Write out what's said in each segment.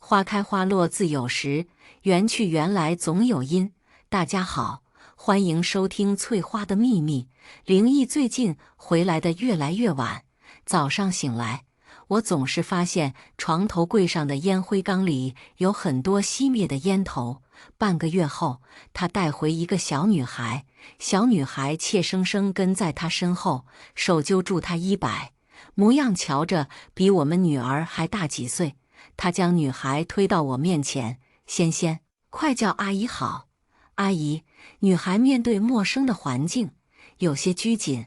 花开花落自有时，缘去缘来总有因。大家好，欢迎收听翠花的秘密。灵异最近回来的越来越晚，早上醒来，我总是发现床头柜上的烟灰缸里有很多熄灭的烟头。半个月后，他带回一个小女孩，小女孩怯生生跟在他身后，手揪住他衣摆，模样瞧着比我们女儿还大几岁。他将女孩推到我面前，仙仙，快叫阿姨好。阿姨。女孩面对陌生的环境，有些拘谨。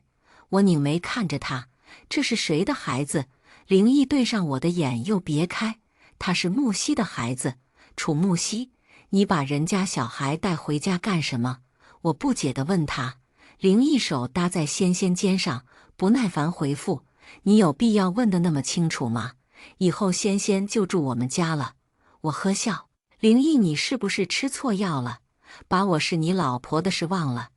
我拧眉看着她，这是谁的孩子？灵异对上我的眼又别开。他是木西的孩子，楚木西。你把人家小孩带回家干什么？我不解地问他。灵异手搭在仙仙肩上，不耐烦回复：你有必要问得那么清楚吗？以后仙仙就住我们家了。我呵笑。灵异，你是不是吃错药了？把我是你老婆的事忘了？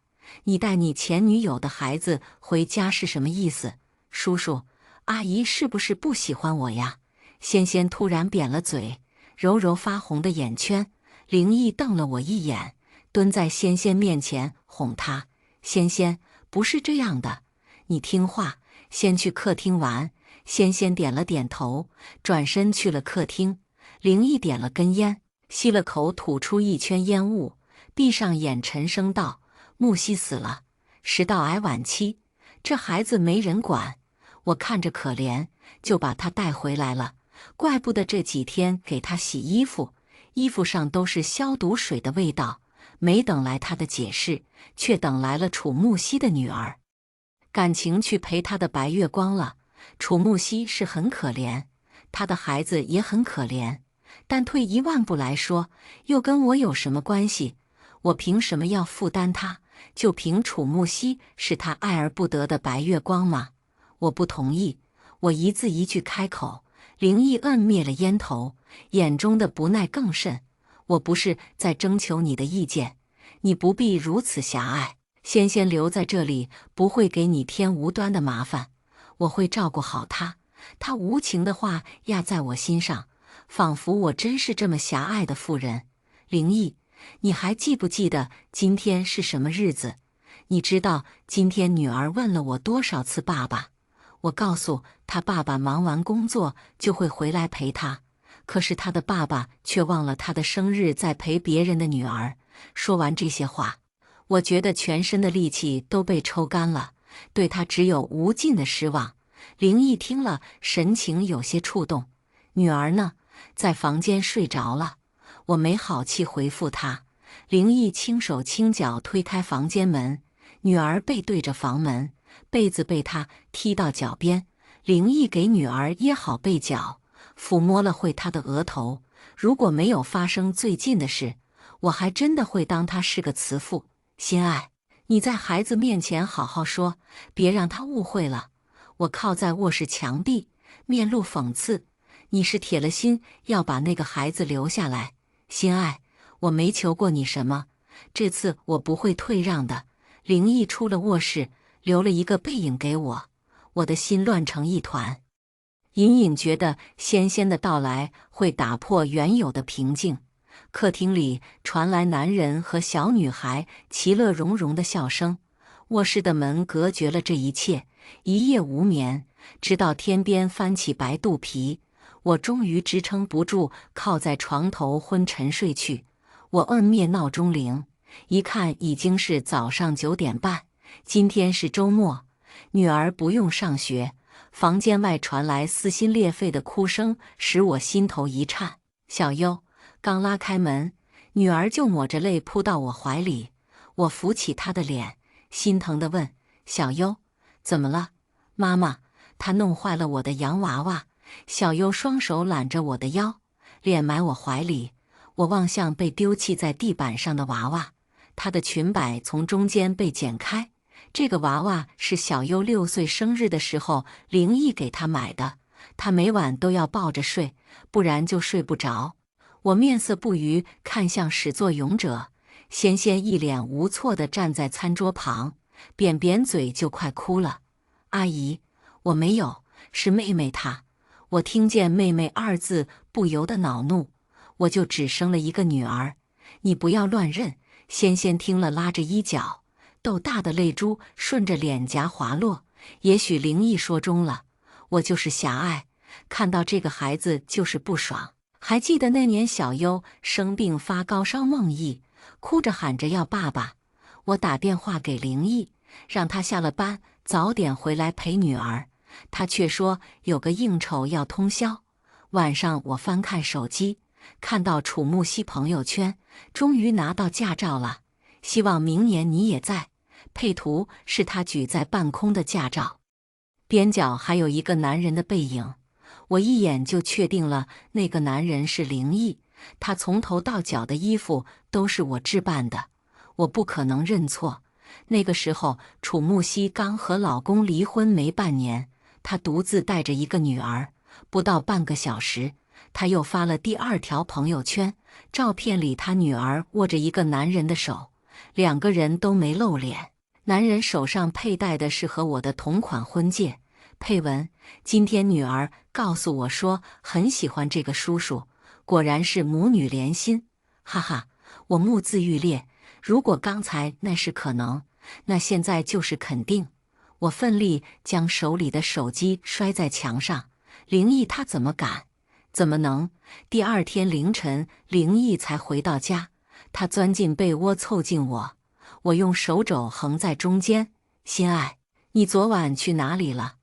你带你前女友的孩子回家是什么意思？叔叔阿姨是不是不喜欢我呀？仙仙突然扁了嘴，揉揉发红的眼圈。灵异瞪了我一眼，蹲在仙仙面前哄她：仙仙，不是这样的，你听话，先去客厅玩。仙仙点了点头，转身去了客厅。灵异点了根烟，吸了口，吐出一圈烟雾，闭上眼沉声道：木西死了，食道癌晚期，这孩子没人管，我看着可怜，就把他带回来了。怪不得这几天给他洗衣服，衣服上都是消毒水的味道。没等来他的解释，却等来了楚木西的女儿，感情去陪他的白月光了。楚木西是很可怜，他的孩子也很可怜，但退一万步来说，又跟我有什么关系？我凭什么要负担他？就凭楚木西是他爱而不得的白月光吗？我不同意。我一字一句开口。灵异摁灭了烟头，眼中的不耐更甚。我不是在征求你的意见，你不必如此狭隘。仙仙留在这里不会给你添无端的麻烦，我会照顾好他。他无情的话压在我心上，仿佛我真是这么狭隘的妇人。灵异，你还记不记得今天是什么日子？你知道今天女儿问了我多少次爸爸？我告诉她爸爸忙完工作就会回来陪她，可是她的爸爸却忘了她的生日在陪别人的女儿。说完这些话，我觉得全身的力气都被抽干了，对她只有无尽的失望。灵异听了，神情有些触动。女儿呢？在房间睡着了。我没好气回复他。灵异轻手轻脚推开房间门，女儿背对着房门，被子被他踢到脚边。灵异给女儿掖好被角，抚摸了会她的额头。如果没有发生最近的事，我还真的会当她是个慈父。心爱，你在孩子面前好好说，别让他误会了。我靠在卧室墙壁，面露讽刺。你是铁了心要把那个孩子留下来。心爱，我没求过你什么，这次我不会退让的。灵异出了卧室，留了一个背影给我，我的心乱成一团。隐隐觉得仙仙的到来会打破原有的平静。客厅里传来男人和小女孩其乐融融的笑声，卧室的门隔绝了这一切。一夜无眠，直到天边翻起白肚皮，我终于支撑不住，靠在床头昏沉睡去。我摁灭闹钟铃，一看已经是早上9点半。今天是周末，女儿不用上学。房间外传来撕心裂肺的哭声，使我心头一颤。小优刚拉开门，女儿就抹着泪扑到我怀里。我扶起她的脸，心疼地问：小优，怎么了？妈妈，她弄坏了我的洋娃娃。小优双手揽着我的腰，脸埋我怀里。我望向被丢弃在地板上的娃娃，她的裙摆从中间被剪开。这个娃娃是小优6岁生日的时候灵异给她买的，她每晚都要抱着睡，不然就睡不着。我面色不愉，看向始作俑者。仙仙一脸无措地站在餐桌旁，扁扁嘴就快哭了。阿姨，我没有，是妹妹她。我听见妹妹2字不由得恼怒。我就只生了一个女儿，你不要乱认。仙仙听了，拉着衣角，豆大的泪珠顺着脸颊滑落。也许灵异说中了，我就是狭隘，看到这个孩子就是不爽。还记得那年小优生病发高烧梦呓，哭着喊着要爸爸，我打电话给灵异，让他下了班早点回来陪女儿，他却说有个应酬要通宵。晚上我翻看手机，看到楚木希朋友圈，终于拿到驾照了，希望明年你也在。配图是他举在半空的驾照，边角还有一个男人的背影，我一眼就确定了那个男人是灵异，他从头到脚的衣服都是我置办的，我不可能认错。那个时候楚木希刚和老公离婚没半年，她独自带着一个女儿，不到半个小时，她又发了第二条朋友圈，照片里她女儿握着一个男人的手，两个人都没露脸，男人手上佩戴的是和我的同款婚戒，配文：今天女儿告诉我说很喜欢这个叔叔，果然是母女连心，哈哈，我目眦欲裂。如果刚才那是可能，那现在就是肯定。我奋力将手里的手机摔在墙上，灵异他怎么敢？怎么能？第二天凌晨，灵异才回到家，他钻进被窝凑近我，我用手肘横在中间，心爱，你昨晚去哪里了？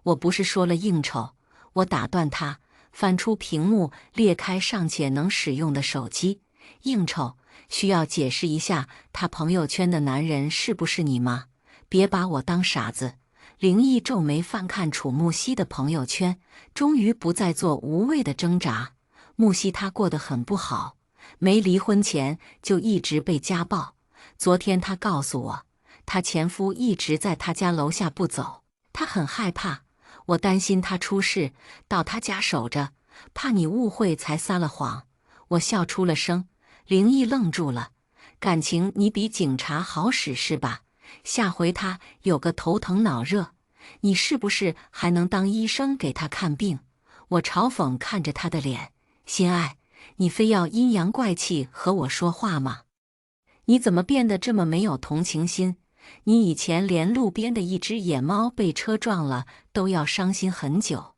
我不是说了应酬？我打断他，翻出屏幕，裂开尚且能使用的手机。应酬？需要解释一下他朋友圈的男人是不是你吗？别把我当傻子。灵异皱眉翻看楚木希的朋友圈，终于不再做无谓的挣扎。木希她过得很不好，没离婚前就一直被家暴。昨天她告诉我，她前夫一直在她家楼下不走，她很害怕。我担心她出事，到她家守着，怕你误会才撒了谎。我笑出了声。灵异愣住了，感情你比警察好使是吧？下回他有个头疼脑热，你是不是还能当医生给他看病？我嘲讽看着他的脸，心爱，你非要阴阳怪气和我说话吗？你怎么变得这么没有同情心？你以前连路边的一只野猫被车撞了都要伤心很久。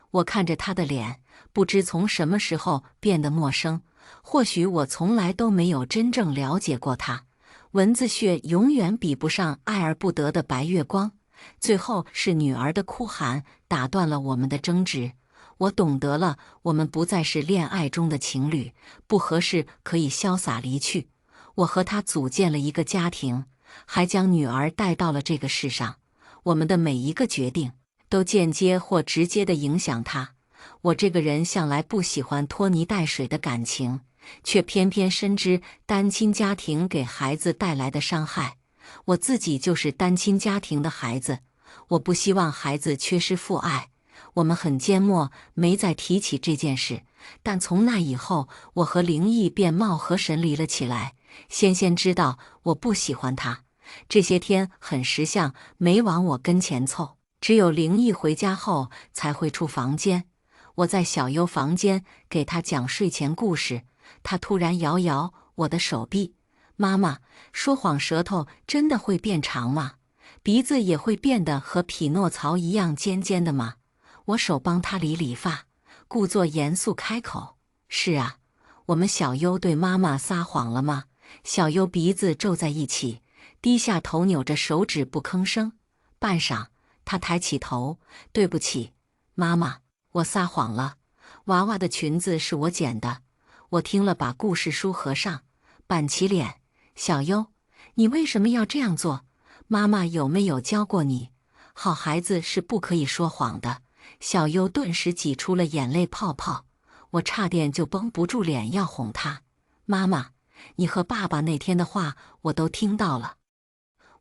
我看着他的脸，不知从什么时候变得陌生。或许我从来都没有真正了解过他，蚊子血永远比不上爱而不得的白月光。最后是女儿的哭喊打断了我们的争执。我懂得了，我们不再是恋爱中的情侣，不合适可以潇洒离去。我和他组建了一个家庭，还将女儿带到了这个世上。我们的每一个决定都间接或直接地影响他。我这个人向来不喜欢拖泥带水的感情，却偏偏深知单亲家庭给孩子带来的伤害。我自己就是单亲家庭的孩子，我不希望孩子缺失父爱。我们很缄默，没再提起这件事。但从那以后，我和灵异便貌合神离了起来。仙仙知道我不喜欢他，这些天很识相，没往我跟前凑。只有灵异回家后才会出房间。我在小优房间给他讲睡前故事，他突然摇摇我的手臂，妈妈，说谎舌头真的会变长吗？鼻子也会变得和匹诺曹一样尖尖的吗？我手帮他理理发，故作严肃开口，是啊，我们小优对妈妈撒谎了吗？小优鼻子皱在一起，低下头扭着手指不吭声。半晌，他抬起头，对不起，妈妈，我撒谎了，娃娃的裙子是我捡的。我听了，把故事书合上，板起脸，小优，你为什么要这样做？妈妈有没有教过你？好孩子是不可以说谎的。小优顿时挤出了眼泪泡泡，我差点就绷不住脸要哄她。妈妈，你和爸爸那天的话我都听到了。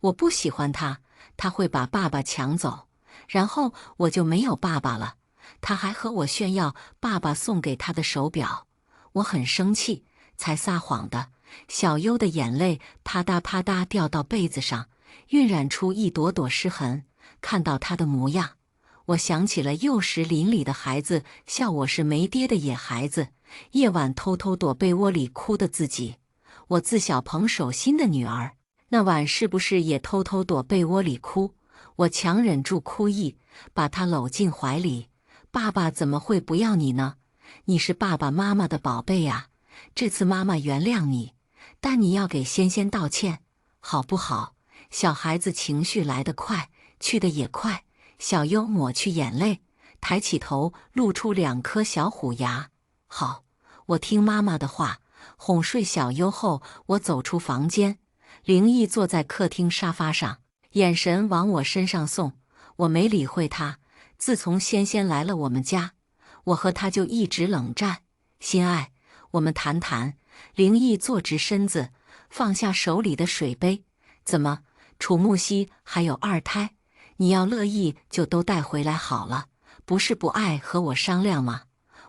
我不喜欢他，他会把爸爸抢走，然后我就没有爸爸了。他还和我炫耀爸爸送给他的手表，我很生气，才撒谎的。小优的眼泪啪嗒啪嗒掉到被子上，晕染出一朵朵湿痕。看到他的模样，我想起了幼时邻里的孩子笑我是没爹的野孩子，夜晚偷偷躲被窝里哭的自己。我自小捧手心的女儿，那晚是不是也偷偷躲被窝里哭？我强忍住哭意，把她搂进怀里。爸爸怎么会不要你呢？你是爸爸妈妈的宝贝呀！这次妈妈原谅你，但你要给仙仙道歉，好不好？小孩子情绪来得快，去得也快。小优抹去眼泪，抬起头，露出2颗小虎牙。好，我听妈妈的话。哄睡小优后，我走出房间。灵异坐在客厅沙发上，眼神往我身上送。我没理会他。自从仙仙来了我们家，我和他就一直冷战。心爱，我们谈谈。灵异坐直身子，放下手里的水杯。怎么，楚木溪还有2胎？你要乐意就都带回来好了，不是不爱和我商量吗？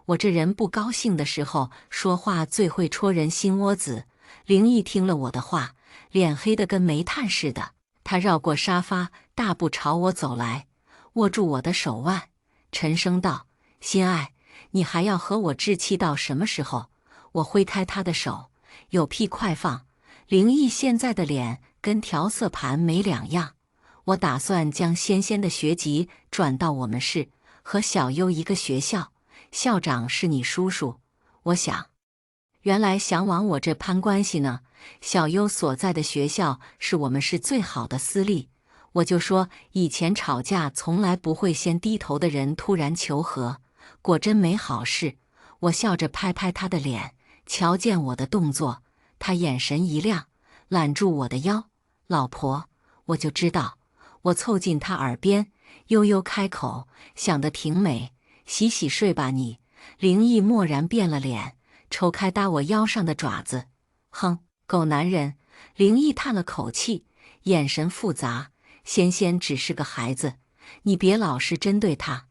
我这人不高兴的时候说话最会戳人心窝子。灵异听了我的话，脸黑得跟煤炭似的。他绕过沙发，大步朝我走来，握住我的手腕，沉声道：心爱，你还要和我置气到什么时候？我挥开他的手，有屁快放。灵异现在的脸跟调色盘没两样。我打算将仙仙的学籍转到我们市，和小优一个学校。校长是你叔叔，我想，原来想往我这攀关系呢。小优所在的学校是我们市最好的私立，我就说以前吵架从来不会先低头的人突然求和，果真没好事。我笑着拍拍他的脸，瞧见我的动作，他眼神一亮，揽住我的腰。老婆，我就知道。我凑近他耳边，悠悠开口，想得挺美。洗洗睡吧你。灵异蓦然变了脸，抽开搭我腰上的爪子。哼，狗男人。灵异叹了口气，眼神复杂。仙仙只是个孩子，你别老是针对她。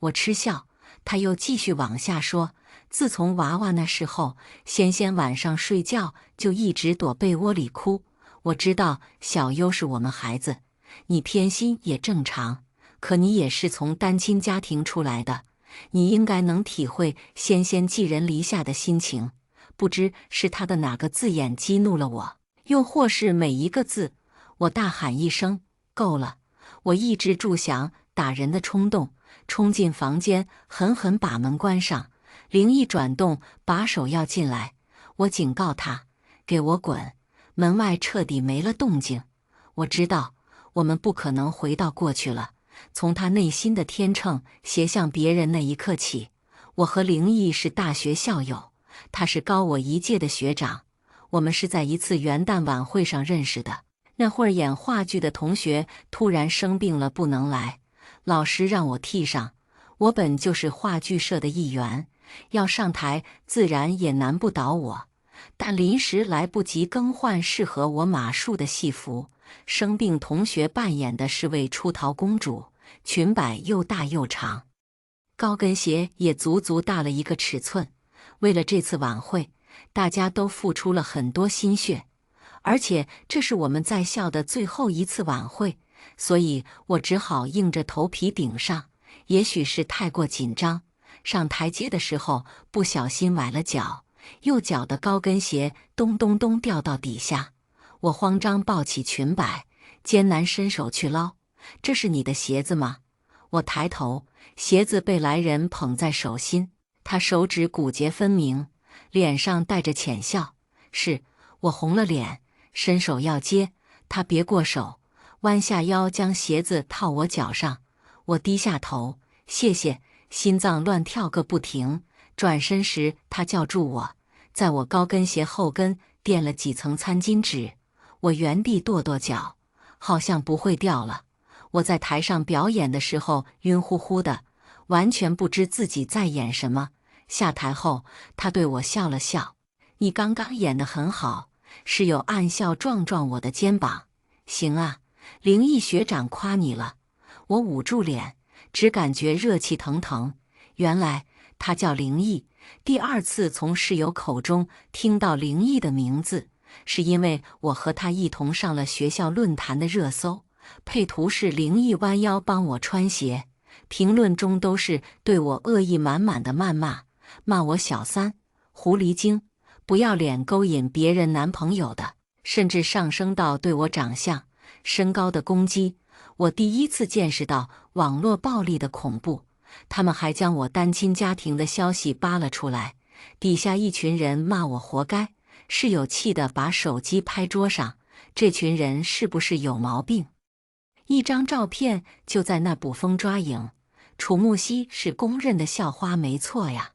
我嗤笑。他又继续往下说，自从娃娃那事后，仙仙晚上睡觉就一直躲被窝里哭。我知道小优是我们孩子，你偏心也正常，可你也是从单亲家庭出来的，你应该能体会仙仙寄人篱下的心情。不知是他的哪个字眼激怒了我，又或是每一个字。我大喊一声：够了！我抑制住想打人的冲动，冲进房间，狠狠把门关上。灵异转动把手要进来，我警告他：给我滚！门外彻底没了动静。我知道我们不可能回到过去了。从他内心的天秤斜向别人那一刻起，我和灵异是大学校友，他是高我1届的学长。我们是在一次元旦晚会上认识的。那会儿演话剧的同学突然生病了，不能来，老师让我替上。我本就是话剧社的一员，要上台自然也难不倒我，但临时来不及更换适合我马术的戏服。生病同学扮演的是位出逃公主，裙摆又大又长，高跟鞋也足足大了1个尺寸。为了这次晚会，大家都付出了很多心血，而且这是我们在校的最后一次晚会，所以我只好硬着头皮顶上。也许是太过紧张，上台阶的时候不小心崴了脚，右脚的高跟鞋咚咚咚掉到底下。我慌张抱起裙摆，艰难伸手去捞。这是你的鞋子吗？我抬头，鞋子被来人捧在手心，他手指骨节分明，脸上带着浅笑。是。我红了脸，伸手要接，他别过手，弯下腰将鞋子套我脚上。我低下头，谢谢，心脏乱跳个不停。转身时他叫住我，在我高跟鞋后跟垫了几层餐巾纸。我原地跺跺脚，好像不会掉了。我在台上表演的时候晕乎乎的，完全不知自己在演什么。下台后，他对我笑了笑：你刚刚演得很好。室友暗笑撞撞我的肩膀：行啊，灵异学长夸你了。我捂住脸，只感觉热气腾腾。原来他叫灵异。第2次从室友口中听到灵异的名字，是因为我和他一同上了学校论坛的热搜，配图是灵异弯腰帮我穿鞋，评论中都是对我恶意满满的谩骂，骂我小三、狐狸精、不要脸勾引别人男朋友的，甚至上升到对我长相、身高的攻击。我第一次见识到网络暴力的恐怖。他们还将我单亲家庭的消息扒了出来，底下一群人骂我活该，是有气的把手机拍桌上。这群人是不是有毛病？一张照片就在那捕风抓影，楚木溪是公认的校花没错呀。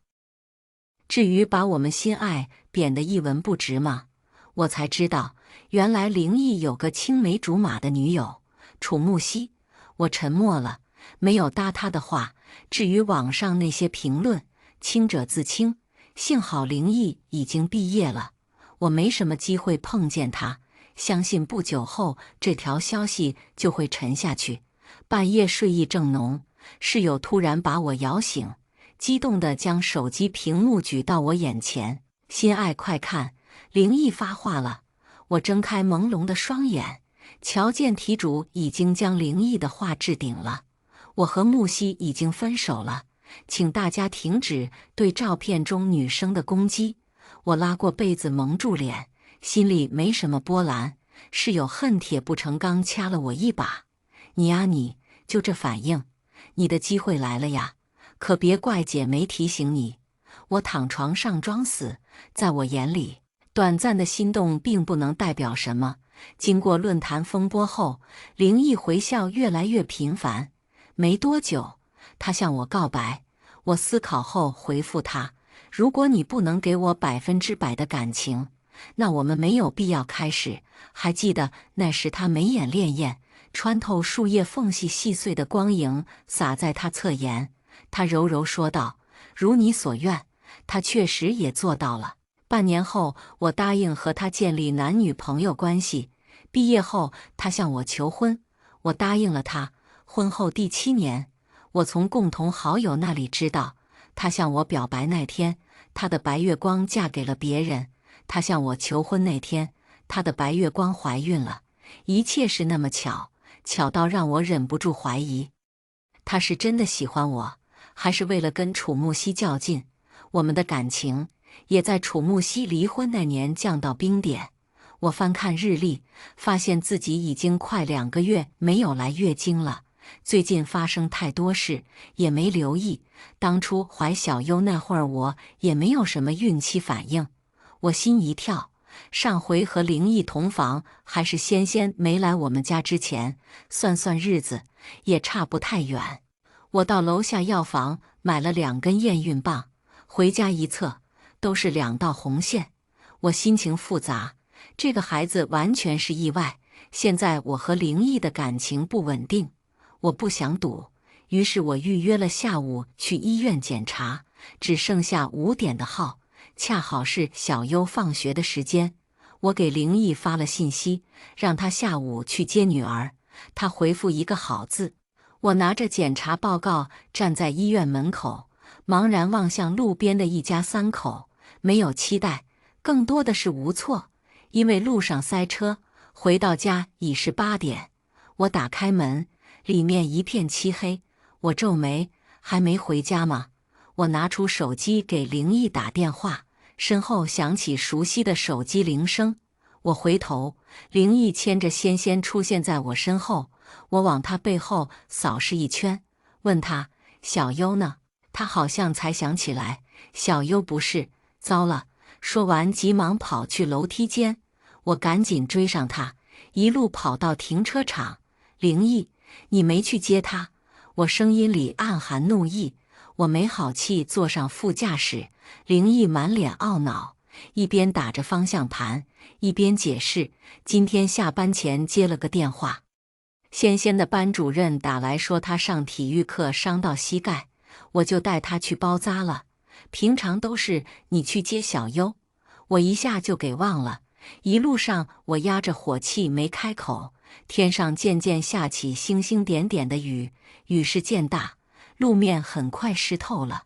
至于把我们心爱贬得一文不值吗？我才知道，原来灵异有个青梅竹马的女友楚木溪。我沉默了，没有搭他的话。至于网上那些评论，清者自清。幸好灵异已经毕业了，我没什么机会碰见他。相信不久后这条消息就会沉下去。半夜睡意正浓，室友突然把我摇醒，激动地将手机屏幕举到我眼前：“心爱，快看，灵异发话了！”我睁开朦胧的双眼，瞧见题主已经将灵异的话置顶了。我和木西已经分手了，请大家停止对照片中女生的攻击。我拉过被子蒙住脸，心里没什么波澜。室友恨铁不成钢掐了我一把：“你呀你，就这反应？你的机会来了呀，可别怪姐没提醒你。”我躺床上装死，在我眼里，短暂的心动并不能代表什么。经过论坛风波后，灵异回校越来越频繁。没多久，他向我告白。我思考后回复他：“如果你不能给我100%的感情，那我们没有必要开始。”还记得那时他眉眼潋滟，穿透树叶缝隙细碎的光影洒在他侧颜。他柔柔说道：“如你所愿。”他确实也做到了。半年后，我答应和他建立男女朋友关系。毕业后，他向我求婚，我答应了他。婚后第7年，我从共同好友那里知道，他向我表白那天，他的白月光嫁给了别人；他向我求婚那天，他的白月光怀孕了。一切是那么巧，巧到让我忍不住怀疑，他是真的喜欢我，还是为了跟楚木溪较劲？我们的感情也在楚木溪离婚那年降到冰点。我翻看日历，发现自己已经快2个月没有来月经了。最近发生太多事，也没留意。当初怀小优那会儿，我也没有什么孕期反应。我心一跳，上回和灵异同房还是仙仙没来我们家之前，算算日子也差不太远。我到楼下药房买了2根验孕棒，回家一测，都是2道红线。我心情复杂，这个孩子完全是意外。现在我和灵异的感情不稳定，我不想赌，于是我预约了下午去医院检查，只剩下5点的号，恰好是小优放学的时间。我给灵异发了信息，让他下午去接女儿，他回复一个好字。我拿着检查报告站在医院门口，茫然望向路边的一家3口，没有期待，更多的是无措，因为路上塞车。回到家已是8点，我打开门，里面一片漆黑。我皱眉，还没回家吗？我拿出手机给灵异打电话，身后响起熟悉的手机铃声。我回头，灵异牵着仙仙出现在我身后。我往他背后扫视一圈，问他：“小优呢？”他好像才想起来，小优不是。糟了！说完急忙跑去楼梯间。我赶紧追上他，一路跑到停车场。灵异，你没去接他？我声音里暗含怒意。我没好气坐上副驾驶，灵异满脸懊恼，一边打着方向盘，一边解释：今天下班前接了个电话，仙仙的班主任打来说他上体育课伤到膝盖，我就带他去包扎了。平常都是你去接小优，我一下就给忘了。一路上我压着火气没开口，天上渐渐下起星星点点的雨，雨势渐大，路面很快湿透了。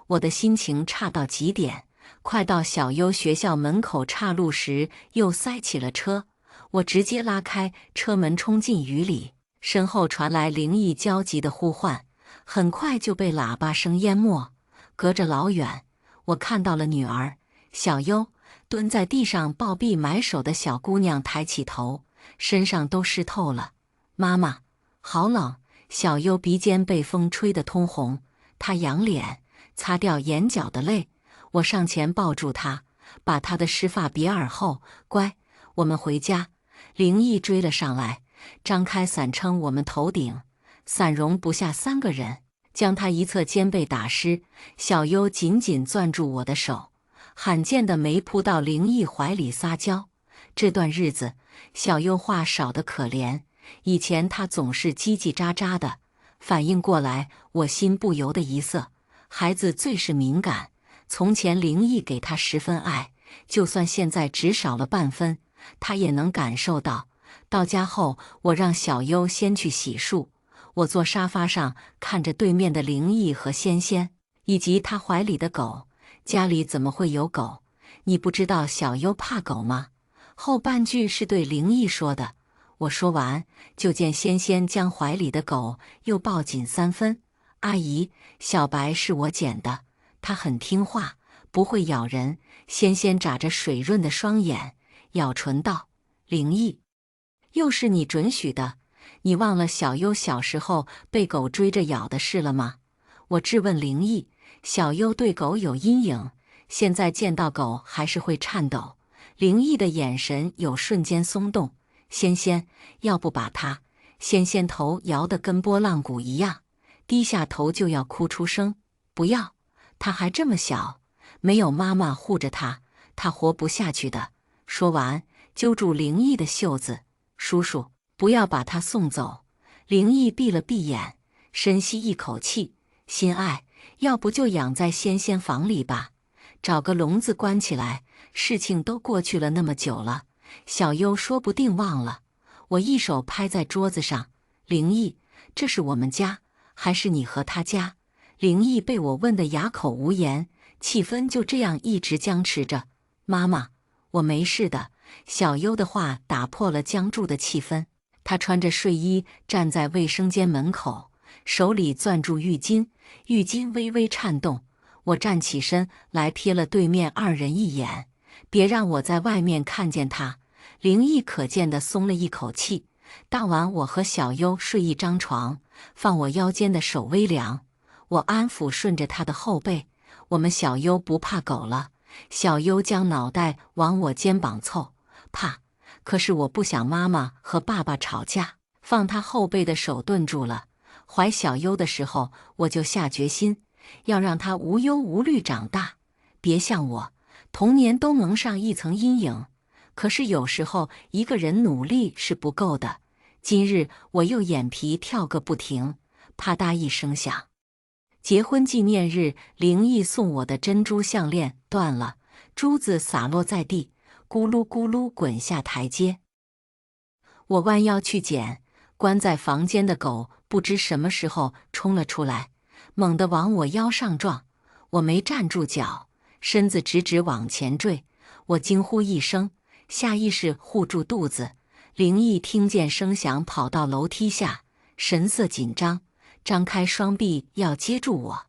我的心情差到极点，快到小优学校门口岔路时又塞起了车，我直接拉开车门冲进雨里，身后传来灵异焦急的呼唤：“很快就被喇叭声淹没。隔着老远，我看到了女儿小优。蹲在地上抱臂埋手的小姑娘抬起头，身上都湿透了。妈妈，好冷！小优鼻尖被风吹得通红，她仰脸擦掉眼角的泪。我上前抱住她，把她的湿发别耳后，乖，我们回家。灵异追了上来，张开伞撑我们头顶，伞容不下3个人，将她一侧肩背打湿。小优紧紧攥住我的手，罕见的没扑到灵异怀里撒娇。这段日子，小优话少得可怜，以前她总是叽叽喳喳的。反应过来，我心不由得一涩。孩子最是敏感，从前灵异给她10分爱，就算现在只少了半分，她也能感受到。到家后，我让小优先去洗漱，我坐沙发上看着对面的灵异和仙仙，以及她怀里的狗。家里怎么会有狗？你不知道小优怕狗吗？后半句是对灵异说的。我说完，就见仙仙将怀里的狗又抱紧3分。阿姨，小白是我捡的，它很听话，不会咬人。仙仙眨着水润的双眼，咬唇道：灵异，又是你准许的？你忘了小优小时候被狗追着咬的事了吗？我质问灵异。小优对狗有阴影，现在见到狗还是会颤抖。灵异的眼神有瞬间松动。仙仙，要不把它……仙仙头摇得跟拨浪鼓一样，低下头就要哭出声。不要，他还这么小，没有妈妈护着他，他活不下去的。说完，揪住灵异的袖子，叔叔，不要把他送走。灵异闭了闭眼，深吸一口气，心爱，要不就养在仙仙房里吧，找个笼子关起来。事情都过去了那么久了，小优说不定忘了。我一手拍在桌子上，灵异，这是我们家，还是你和他家？灵异被我问得哑口无言，气氛就这样一直僵持着。妈妈，我没事的。小优的话打破了僵住的气氛。她穿着睡衣站在卫生间门口，手里攥住浴巾，浴巾微微颤动。我站起身来瞥了对面2人一眼，别让我在外面看见他。灵异可见地松了一口气。当晚我和小优睡一张床，放我腰间的手微凉，我安抚顺着他的后背。我们小优不怕狗了。小优将脑袋往我肩膀凑，怕。可是我不想妈妈和爸爸吵架，放他后背的手顿住了。怀小优的时候，我就下决心，要让他无忧无虑长大，别像我，童年都蒙上一层阴影。可是有时候一个人努力是不够的。今日我又眼皮跳个不停，啪嗒一声响。结婚纪念日，灵异送我的珍珠项链断了，珠子洒落在地，咕噜咕噜滚下台阶。我弯腰去捡，关在房间的狗不知什么时候冲了出来，猛地往我腰上撞。我没站住脚，身子直直往前坠。我惊呼一声，下意识护住肚子。灵异听见声响，跑到楼梯下，神色紧张，张开双臂要接住我。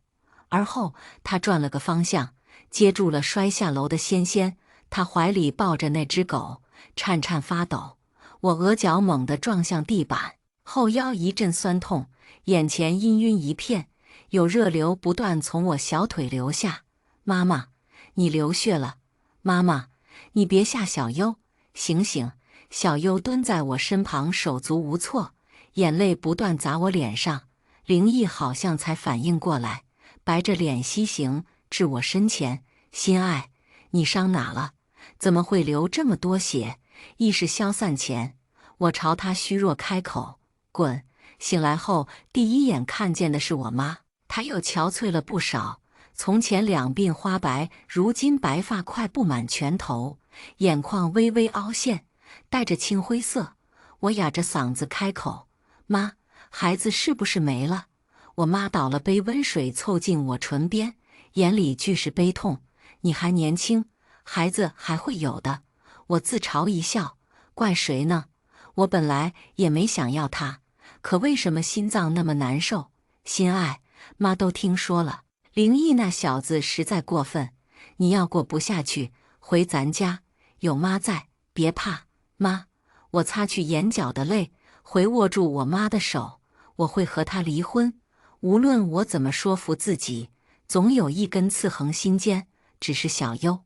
而后他转了个方向，接住了摔下楼的仙仙。他怀里抱着那只狗，颤颤发抖。我额角猛地撞向地板，后腰一阵酸痛，眼前氤氲一片，有热流不断从我小腿流下。妈妈，你流血了！妈妈，你别吓小优，醒醒！小优蹲在我身旁，手足无措，眼泪不断砸我脸上。灵异好像才反应过来，白着脸西行至我身前。心爱，你伤哪了？怎么会流这么多血？意识消散前，我朝他虚弱开口：滚！醒来后，第一眼看见的是我妈，她又憔悴了不少。从前两鬓花白，如今白发快布满拳头，眼眶微微凹陷，带着青灰色。我哑着嗓子开口：妈，孩子是不是没了？我妈倒了杯温水凑近我唇边，眼里俱是悲痛。你还年轻，孩子还会有的。我自嘲一笑，怪谁呢？我本来也没想要他，可为什么心脏那么难受？心爱，妈都听说了。灵异那小子实在过分，你要过不下去，回咱家，有妈在，别怕。妈，我擦去眼角的泪，回握住我妈的手，我会和他离婚。无论我怎么说服自己，总有一根刺横心间，只是小优。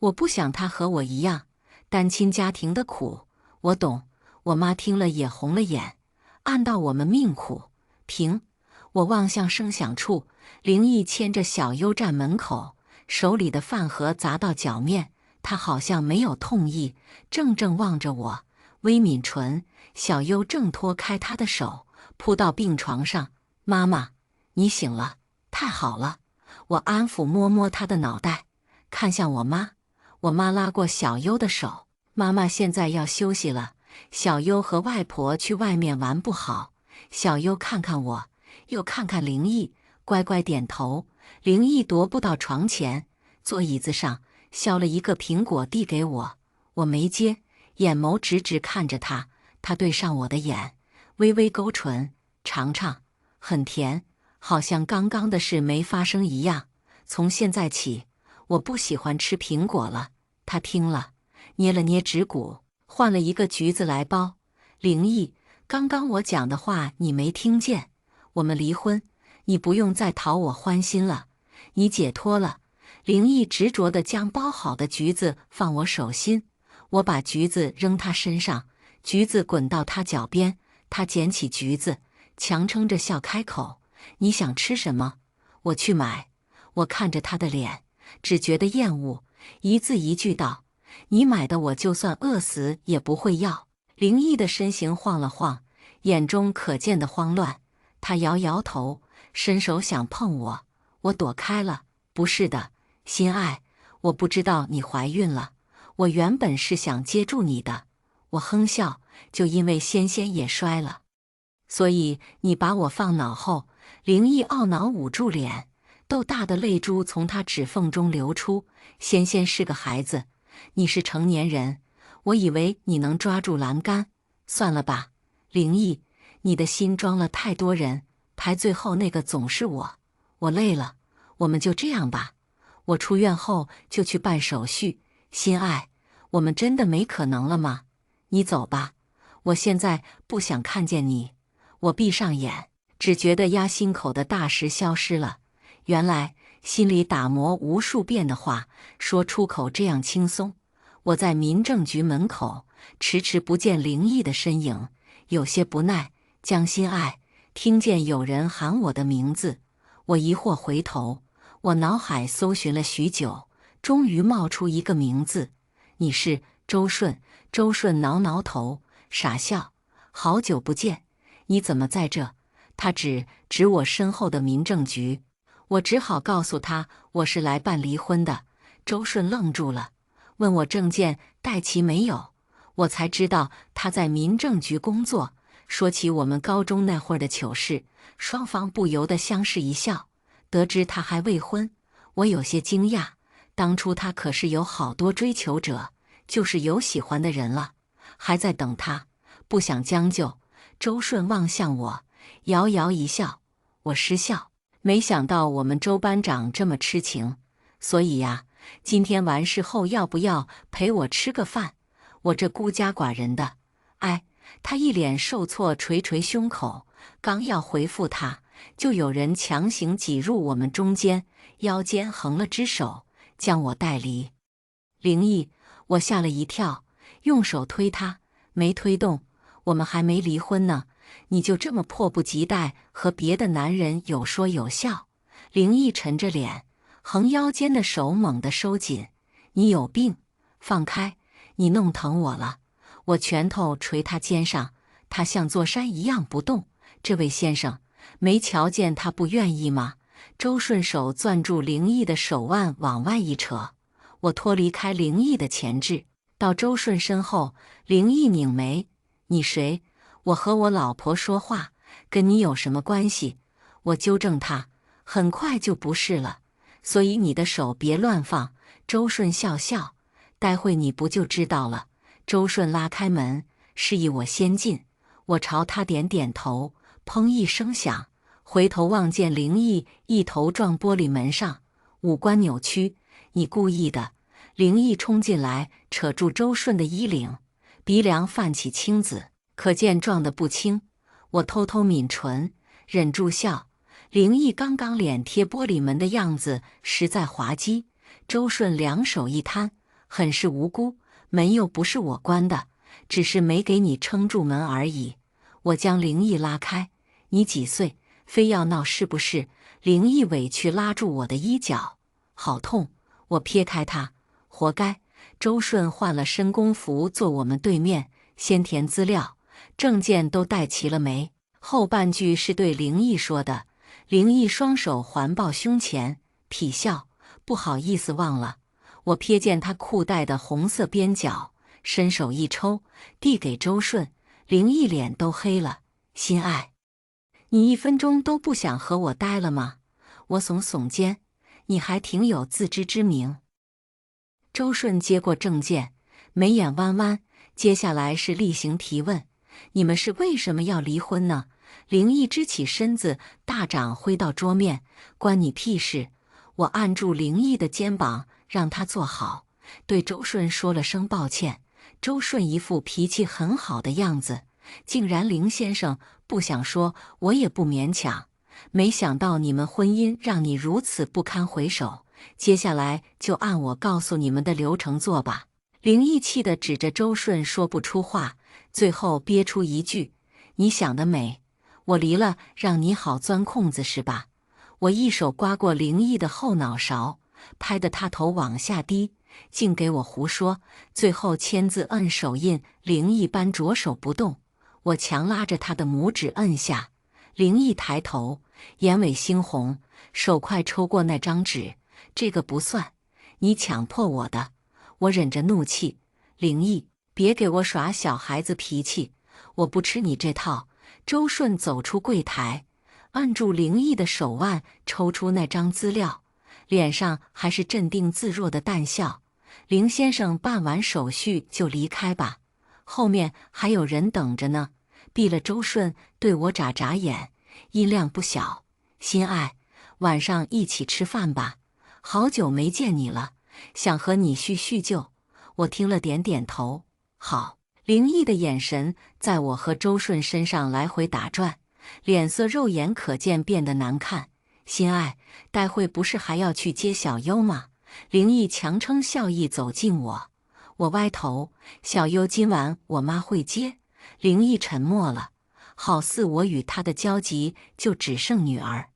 我不想他和我一样，单亲家庭的苦，我懂。我妈听了也红了眼，按道我们命苦。停！我望向声响处，灵异牵着小优站门口，手里的饭盒砸到脚面，他好像没有痛意，怔怔望着我，微抿唇。小优挣脱开他的手，扑到病床上。妈妈，你醒了，太好了！我安抚摸摸他的脑袋，看向我妈。我妈拉过小优的手，妈妈现在要休息了。小优和外婆去外面玩不好。小优看看我，又看看灵异，乖乖点头。灵异踱步到床前，坐椅子上，削了一个苹果递给我，我没接，眼眸直直看着他。他对上我的眼，微微勾唇，尝尝，很甜，好像刚刚的事没发生一样。从现在起，我不喜欢吃苹果了。他听了，捏了捏指骨，换了一个橘子来包。灵异，刚刚我讲的话你没听见？我们离婚，你不用再讨我欢心了，你解脱了。灵异执着地将包好的橘子放我手心，我把橘子扔他身上，橘子滚到他脚边，他捡起橘子，强撑着笑开口：“你想吃什么？我去买。”我看着他的脸，只觉得厌恶，一字一句道：“你买的我就算饿死也不会要。”灵异的身形晃了晃，眼中可见的慌乱。他摇摇头，伸手想碰我，我躲开了。不是的，心爱，我不知道你怀孕了，我原本是想接住你的。我哼笑，就因为仙仙也摔了，所以你把我放脑后。灵异懊恼捂住脸，豆大的泪珠从他指缝中流出。仙仙是个孩子，你是成年人，我以为你能抓住栏杆。算了吧，灵异，你的心装了太多人，排最后那个总是我。我累了，我们就这样吧。我出院后就去办手续。心爱，我们真的没可能了吗？你走吧，我现在不想看见你。我闭上眼，只觉得压心口的大石消失了。原来心里打磨无数遍的话，说出口这样轻松。我在民政局门口，迟迟不见灵异的身影，有些不耐。江心爱，听见有人喊我的名字，我疑惑回头，我脑海搜寻了许久，终于冒出一个名字：你是周顺。周顺挠挠头，傻笑：好久不见，你怎么在这？他指我身后的民政局，我只好告诉他我是来办离婚的。周顺愣住了，问我证件带齐没有，我才知道他在民政局工作。说起我们高中那会儿的糗事，双方不由得相视一笑。得知他还未婚，我有些惊讶。当初他可是有好多追求者，就是有喜欢的人了，还在等他，不想将就。周顺望向我，摇摇一笑，我失笑。没想到我们周班长这么痴情，所以呀，今天完事后要不要陪我吃个饭？我这孤家寡人的，哎。他一脸受挫，捶捶胸口，刚要回复他，就有人强行挤入我们中间，腰间横了只手，将我带离。灵异，我吓了一跳，用手推他，没推动。我们还没离婚呢，你就这么迫不及待和别的男人有说有笑？灵异沉着脸，横腰间的手猛地收紧。你有病，放开，你弄疼我了。我拳头捶他肩上，他像座山一样不动。这位先生，没瞧见他不愿意吗？周顺手攥住灵异的手腕往外一扯，我脱离开灵异的钳制，到周顺身后。灵异拧眉：你谁？我和我老婆说话，跟你有什么关系？我纠正他，很快就不是了，所以你的手别乱放。周顺笑笑：待会你不就知道了。周顺拉开门，示意我先进。我朝他点点头，砰一声响，回头望见灵异一头撞玻璃门上，五官扭曲。你故意的！灵异冲进来，扯住周顺的衣领，鼻梁泛起青紫，可见撞得不轻。我偷偷抿唇，忍住笑。灵异刚刚脸贴玻璃门的样子实在滑稽。周顺两手一摊，很是无辜，门又不是我关的，只是没给你撑住门而已。我将灵异拉开，你几岁？非要闹是不是？灵异委屈拉住我的衣角，好痛！我撇开他，活该。周顺换了身工服坐我们对面，先填资料，证件都带齐了没？后半句是对灵异说的。灵异双手环抱胸前，痞笑，不好意思忘了。我瞥见他裤带的红色边角，伸手一抽，递给周顺。灵异脸都黑了，心爱，你1分钟都不想和我待了吗？我耸耸肩，你还挺有自知之明。周顺接过证件，眉眼弯弯，接下来是例行提问：你们是为什么要离婚呢？灵异支起身子，大掌挥到桌面，关你屁事！我按住灵异的肩膀，让他坐好，对周顺说了声抱歉。周顺一副脾气很好的样子，竟然林先生不想说，我也不勉强。没想到你们婚姻让你如此不堪回首，接下来就按我告诉你们的流程做吧。灵异气地指着周顺说不出话，最后憋出一句：你想得美，我离了让你好钻空子是吧？我一手刮过灵异的后脑勺，拍得他头往下低，竟给我胡说，最后签字摁手印，灵异般着手不动。我强拉着他的拇指摁下，灵异抬头，眼尾猩红，手快抽过那张纸。这个不算，你强迫我的。我忍着怒气，灵异，别给我耍小孩子脾气，我不吃你这套。周顺走出柜台，按住灵异的手腕，抽出那张资料，脸上还是镇定自若的淡笑。林先生办完手续就离开吧，后面还有人等着呢。闭了周顺对我眨眨眼，音量不小：心爱，晚上一起吃饭吧，好久没见你了，想和你叙叙旧。我听了点点头，好。灵异的眼神在我和周顺身上来回打转，脸色肉眼可见变得难看。心爱，待会不是还要去接小优吗？灵异强撑笑意走近我，我歪头，小优今晚我妈会接。灵异沉默了，好似我与他的交集就只剩女儿。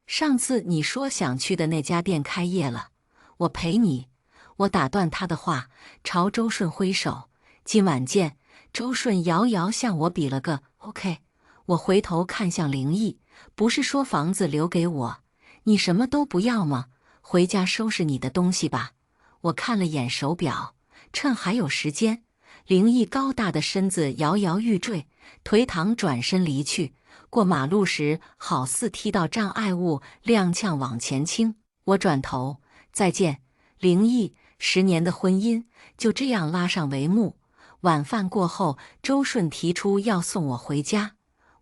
上次你说想去的那家店开业了，我陪你。我打断他的话，朝周顺挥手。今晚见。周顺遥遥向我比了个 OK， 我回头看向灵异，不是说房子留给我，你什么都不要吗？回家收拾你的东西吧。我看了眼手表，趁还有时间。灵异高大的身子摇摇欲坠，颓唐转身离去。过马路时，好似踢到障碍物，踉跄往前倾。我转头，再见。灵异，10年的婚姻就这样拉上帷幕。晚饭过后，周顺提出要送我回家，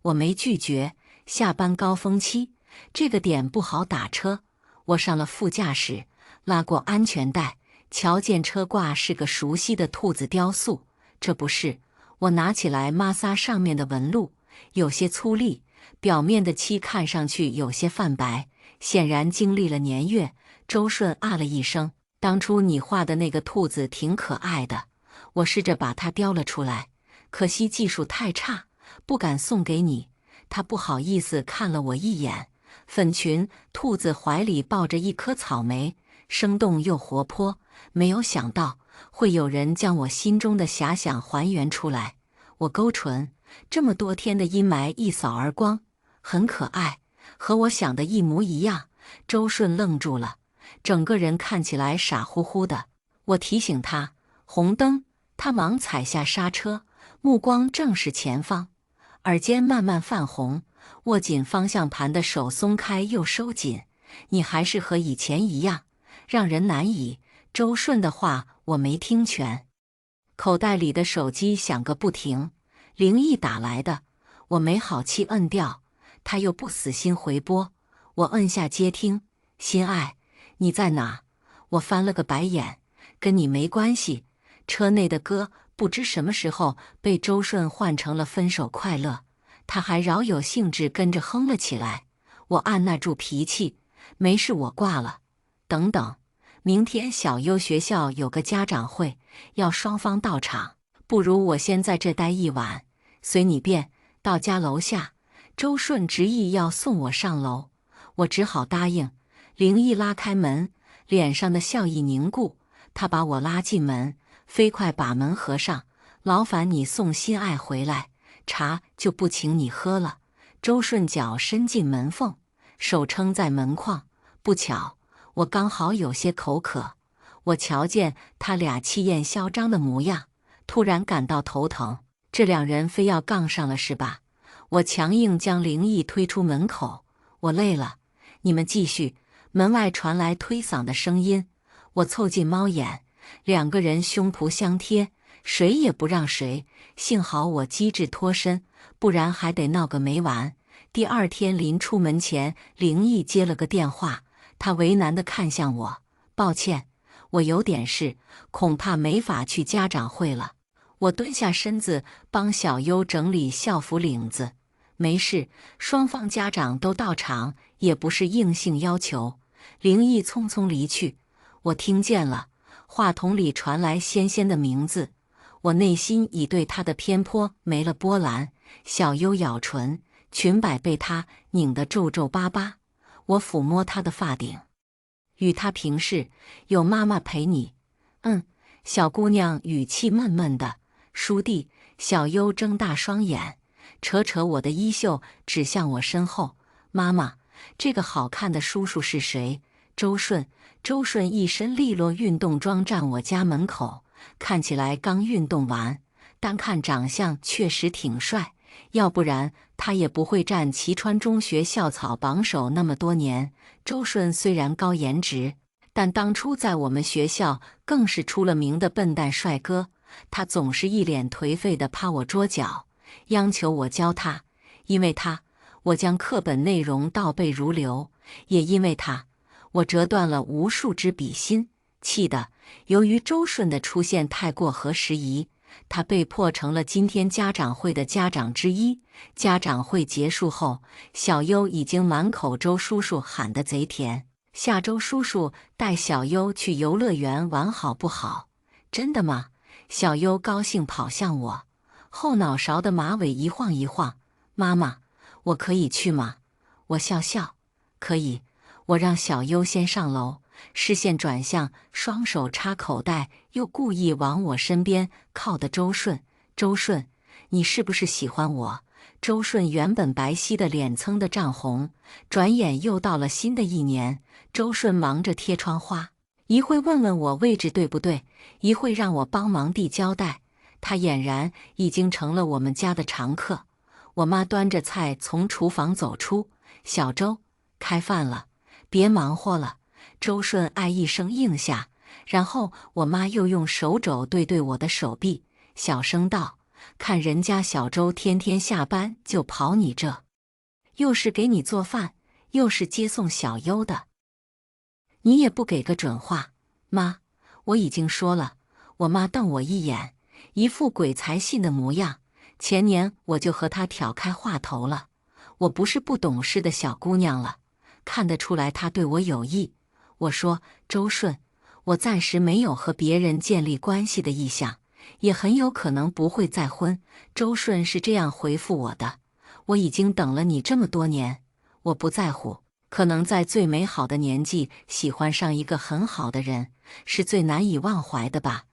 我没拒绝。下班高峰期，这个点不好打车。我上了副驾驶，拉过安全带，瞧见车挂是个熟悉的兔子雕塑。这不是。我拿起来摩挲上面的纹路，有些粗粝，表面的漆看上去有些泛白，显然经历了年月。周顺啊了一声，当初你画的那个兔子挺可爱的。我试着把它雕了出来，可惜技术太差，不敢送给你。他不好意思看了我一眼，粉裙兔子怀里抱着一颗草莓，生动又活泼。没有想到会有人将我心中的遐想还原出来。我勾唇，这么多天的阴霾一扫而光，很可爱，和我想的一模一样。周顺愣住了，整个人看起来傻乎乎的。我提醒他，红灯。他忙踩下刹车，目光正视前方，耳尖慢慢泛红，握紧方向盘的手松开又收紧。你还是和以前一样，让人难以。周顺的话我没听全，口袋里的手机响个不停，灵异打来的，我没好气摁掉。他又不死心回拨，我摁下接听。心爱，你在哪？我翻了个白眼，跟你没关系。车内的歌不知什么时候被周顺换成了分手快乐，他还饶有兴致跟着哼了起来。我按捺住脾气，没事，我挂了。等等，明天小优学校有个家长会，要双方到场，不如我先在这待一晚，随你便。到家楼下，周顺执意要送我上楼，我只好答应。灵一拉开门，脸上的笑意凝固，他把我拉进门，飞快把门合上。劳烦你送心爱回来，茶就不请你喝了。周顺脚伸进门缝，手撑在门框。不巧，我刚好有些口渴。我瞧见他俩气焰嚣张的模样，突然感到头疼。这两人非要杠上了是吧？我强硬将灵异推出门口。我累了，你们继续。门外传来推搡的声音，我凑近猫眼，两个人胸脯相贴，谁也不让谁。幸好我机智脱身，不然还得闹个没完。第二天临出门前，灵异接了个电话，他为难地看向我，抱歉，我有点事，恐怕没法去家长会了。我蹲下身子帮小优整理校服领子。没事，双方家长都到场，也不是硬性要求。灵异匆匆离去，我听见了，话筒里传来仙仙的名字。我内心已对他的偏颇没了波澜。小优咬唇，裙摆被他拧得皱皱巴巴。我抚摸他的发顶，与他平视。有妈妈陪你。小姑娘语气闷闷的。叔弟。小优睁大双眼，扯扯我的衣袖，指向我身后。妈妈，这个好看的叔叔是谁？周顺。周顺一身利落运动装站我家门口，看起来刚运动完，单看长相确实挺帅，要不然他也不会站齐川中学校草榜首那么多年。周顺虽然高颜值，但当初在我们学校更是出了名的笨蛋帅哥。他总是一脸颓废地趴我桌角，央求我教他。因为他，我将课本内容倒背如流；也因为他，我折断了无数支笔芯。气的，由于周顺的出现太过合时宜，他被迫成了今天家长会的家长之一。家长会结束后，小优已经满口周叔叔喊得贼甜。下周叔叔带小优去游乐园玩好不好？真的吗？小优高兴跑向我，后脑勺的马尾一晃一晃。妈妈，我可以去吗？我笑笑，可以。我让小优先上楼，视线转向双手插口袋又故意往我身边靠的周顺。周顺，你是不是喜欢我？周顺原本白皙的脸蹭得涨红，转眼又到了新的一年。周顺忙着贴窗花，一会问问我位置对不对，一会让我帮忙递胶带。他俨然已经成了我们家的常客。我妈端着菜从厨房走出，小周，开饭了，别忙活了。周顺哎一声应下，然后我妈又用手肘对我的手臂，小声道：“看人家小周天天下班就跑你这，又是给你做饭，又是接送小优的，你也不给个准话。”妈，我已经说了。我妈瞪我一眼，一副鬼才信的模样。前年我就和她挑开话头了，我不是不懂事的小姑娘了，看得出来她对我有意。我说：“周顺，我暂时没有和别人建立关系的意向，也很有可能不会再婚。”周顺是这样回复我的：“我已经等了你这么多年，我不在乎。可能在最美好的年纪喜欢上一个很好的人，是最难以忘怀的吧。”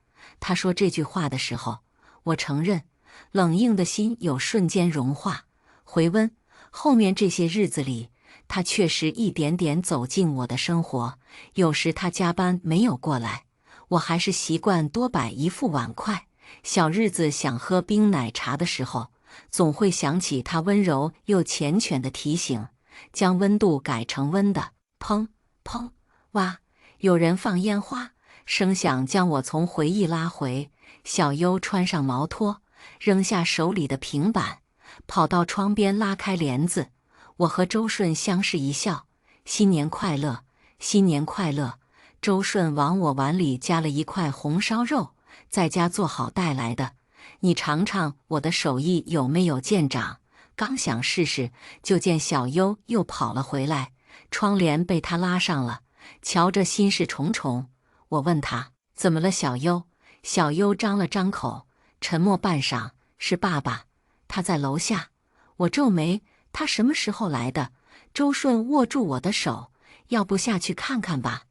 他说这句话的时候，我承认，冷硬的心有瞬间融化回温。后面这些日子里，他确实一点点走进我的生活。有时他加班没有过来，我还是习惯多摆一副碗筷。小日子想喝冰奶茶的时候，总会想起他温柔又缱绻的提醒，将温度改成温的。砰砰，哇，有人放烟花，声响将我从回忆拉回。小优穿上毛拖，扔下手里的平板，跑到窗边拉开帘子。我和周顺相视一笑，新年快乐，新年快乐。周顺往我碗里夹了一块红烧肉，在家做好带来的，你尝尝我的手艺有没有见长？刚想试试，就见小优又跑了回来，窗帘被他拉上了，瞧着心事重重。我问他怎么了，小优？小优张了张口，沉默半晌，是爸爸，他在楼下。我皱眉，他什么时候来的？周顺握住我的手，要不下去看看吧？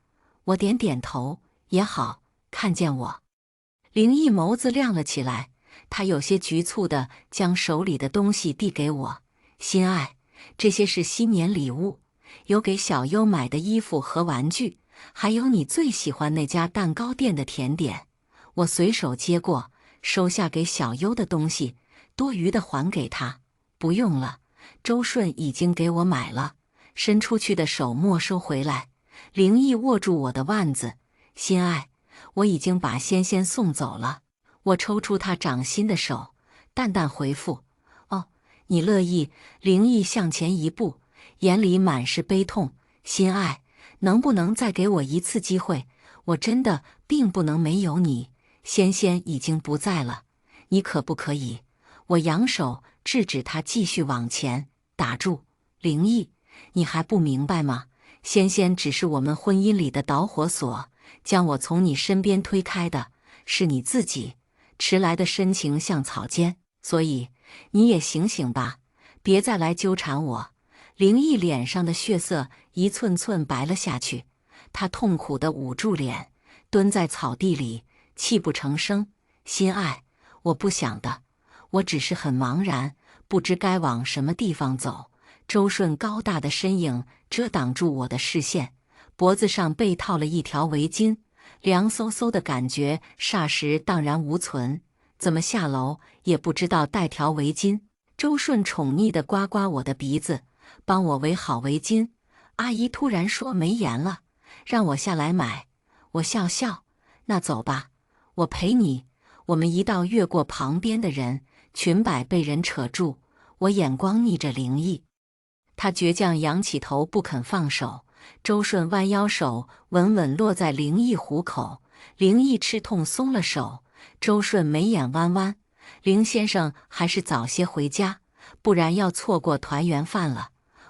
我点点头，也好。看见我，灵异眸子亮了起来，他有些局促地将手里的东西递给我。心爱，这些是新年礼物，有给小优买的衣服和玩具，还有你最喜欢那家蛋糕店的甜点。我随手接过，收下给小优的东西，多余的还给他。不用了，周顺已经给我买了。伸出去的手没收回来，灵异握住我的腕子。心爱，我已经把仙仙送走了。我抽出他掌心的手，淡淡回复：哦，你乐意。灵异向前一步，眼里满是悲痛。心爱，能不能再给我一次机会？我真的并不能没有你。仙仙已经不在了，你可不可以？我扬手制止他继续往前。打住，灵异，你还不明白吗？仙仙只是我们婚姻里的导火索，将我从你身边推开的是你自己，迟来的深情像草尖，所以你也醒醒吧，别再来纠缠我。灵异脸上的血色一寸寸白了下去，他痛苦地捂住脸，蹲在草地里，泣不成声。心爱，我不想的，我只是很茫然，不知该往什么地方走。周顺高大的身影遮挡住我的视线，脖子上被套了一条围巾，凉飕飕的感觉霎时荡然无存。怎么下楼也不知道带条围巾。周顺宠溺地刮刮我的鼻子，帮我围好围巾。阿姨突然说没盐了，让我下来买。我笑笑，那走吧，我陪你。我们一道越过旁边的人，裙摆被人扯住，我眼光逆着灵异。他倔强仰起头不肯放手，周顺弯腰手稳稳落在灵异虎口，灵异吃痛松了手。周顺眉眼弯弯，灵先生还是早些回家，不然要错过团圆饭了。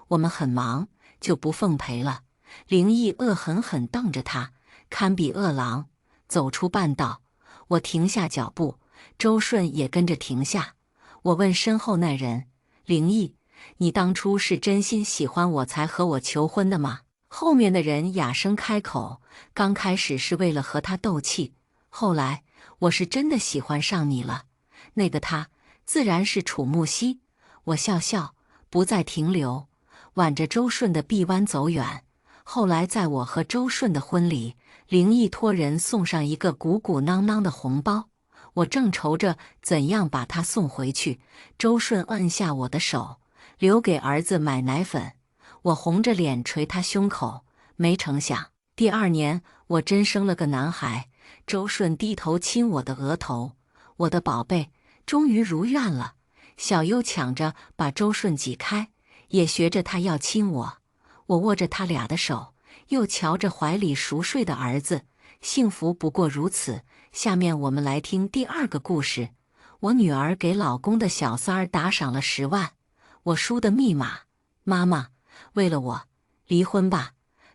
我们很忙，就不奉陪了。灵异恶狠狠瞪着他，堪比恶狼。走出半道，我停下脚步，周顺也跟着停下。我问身后那人：灵异，你当初是真心喜欢我才和我求婚的吗？后面的人哑声开口：刚开始是为了和他斗气，后来我是真的喜欢上你了。那个他自然是楚木溪。我笑笑，不再停留，挽着周顺的臂弯走远。后来在我和周顺的婚礼，灵异托人送上一个鼓鼓囊囊的红包，我正愁着怎样把它送回去，周顺摁下我的手，留给儿子买奶粉。我红着脸捶他胸口，没成想第二年我真生了个男孩。周顺低头亲我的额头，我的宝贝，终于如愿了。小优抢着把周顺挤开，也学着他要亲我。我握着他俩的手，又瞧着怀里熟睡的儿子，幸福不过如此。下面我们来听第二个故事。我女儿给老公的小三儿打赏了10万，我输的密码。妈妈，为了我，离婚吧。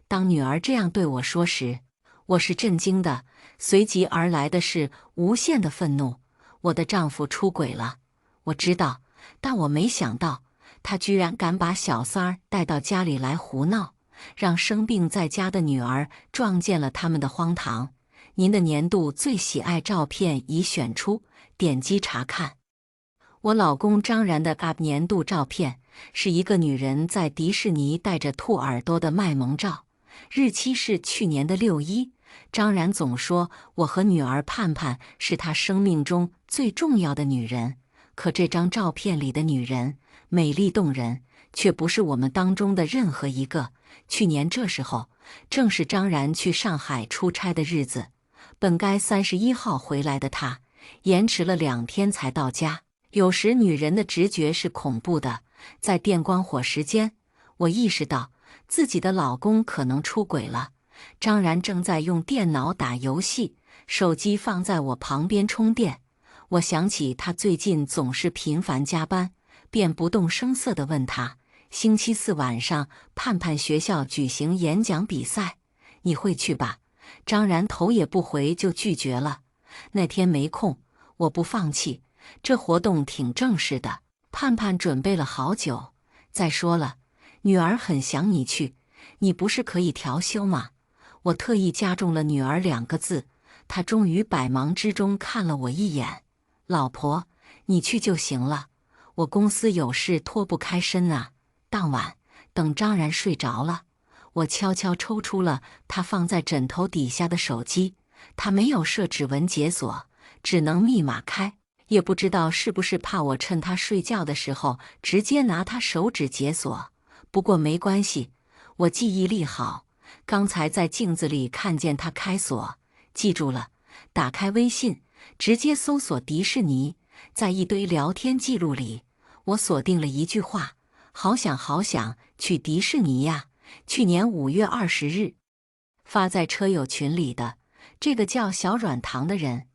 当女儿这样对我说时，我是震惊的，随即而来的是无限的愤怒。我的丈夫出轨了，我知道，但我没想到，他居然敢把小三儿带到家里来胡闹，让生病在家的女儿撞见了他们的荒唐。您的年度最喜爱照片已选出，点击查看。我老公张然的 UP 年度照片是一个女人在迪士尼戴着兔耳朵的卖萌照，日期是去年的6/1。张然总说我和女儿盼盼是他生命中最重要的女人，可这张照片里的女人美丽动人，却不是我们当中的任何一个。去年这时候，正是张然去上海出差的日子，本该31号回来的他，延迟了2天才到家。有时女人的直觉是恐怖的，在电光火石间，我意识到自己的老公可能出轨了。张然正在用电脑打游戏，手机放在我旁边充电。我想起他最近总是频繁加班，便不动声色地问他：星期四晚上盼盼学校举行演讲比赛，你会去吧？张然头也不回就拒绝了。那天没空，我不放弃，这活动挺正式的，盼盼准备了好久。再说了，女儿很想你去，你不是可以调休吗？我特意加重了女儿2个字。她终于百忙之中看了我一眼。老婆，你去就行了，我公司有事脱不开身啊。当晚，等张然睡着了，我悄悄抽出了他放在枕头底下的手机。他没有设指纹解锁，只能密码开，也不知道是不是怕我趁他睡觉的时候直接拿他手指解锁。不过没关系，我记忆力好，刚才在镜子里看见他开锁，记住了。打开微信，直接搜索迪士尼，在一堆聊天记录里，我锁定了一句话：好想好想去迪士尼呀！去年5月20日，发在车友群里的。这个叫小软糖的人，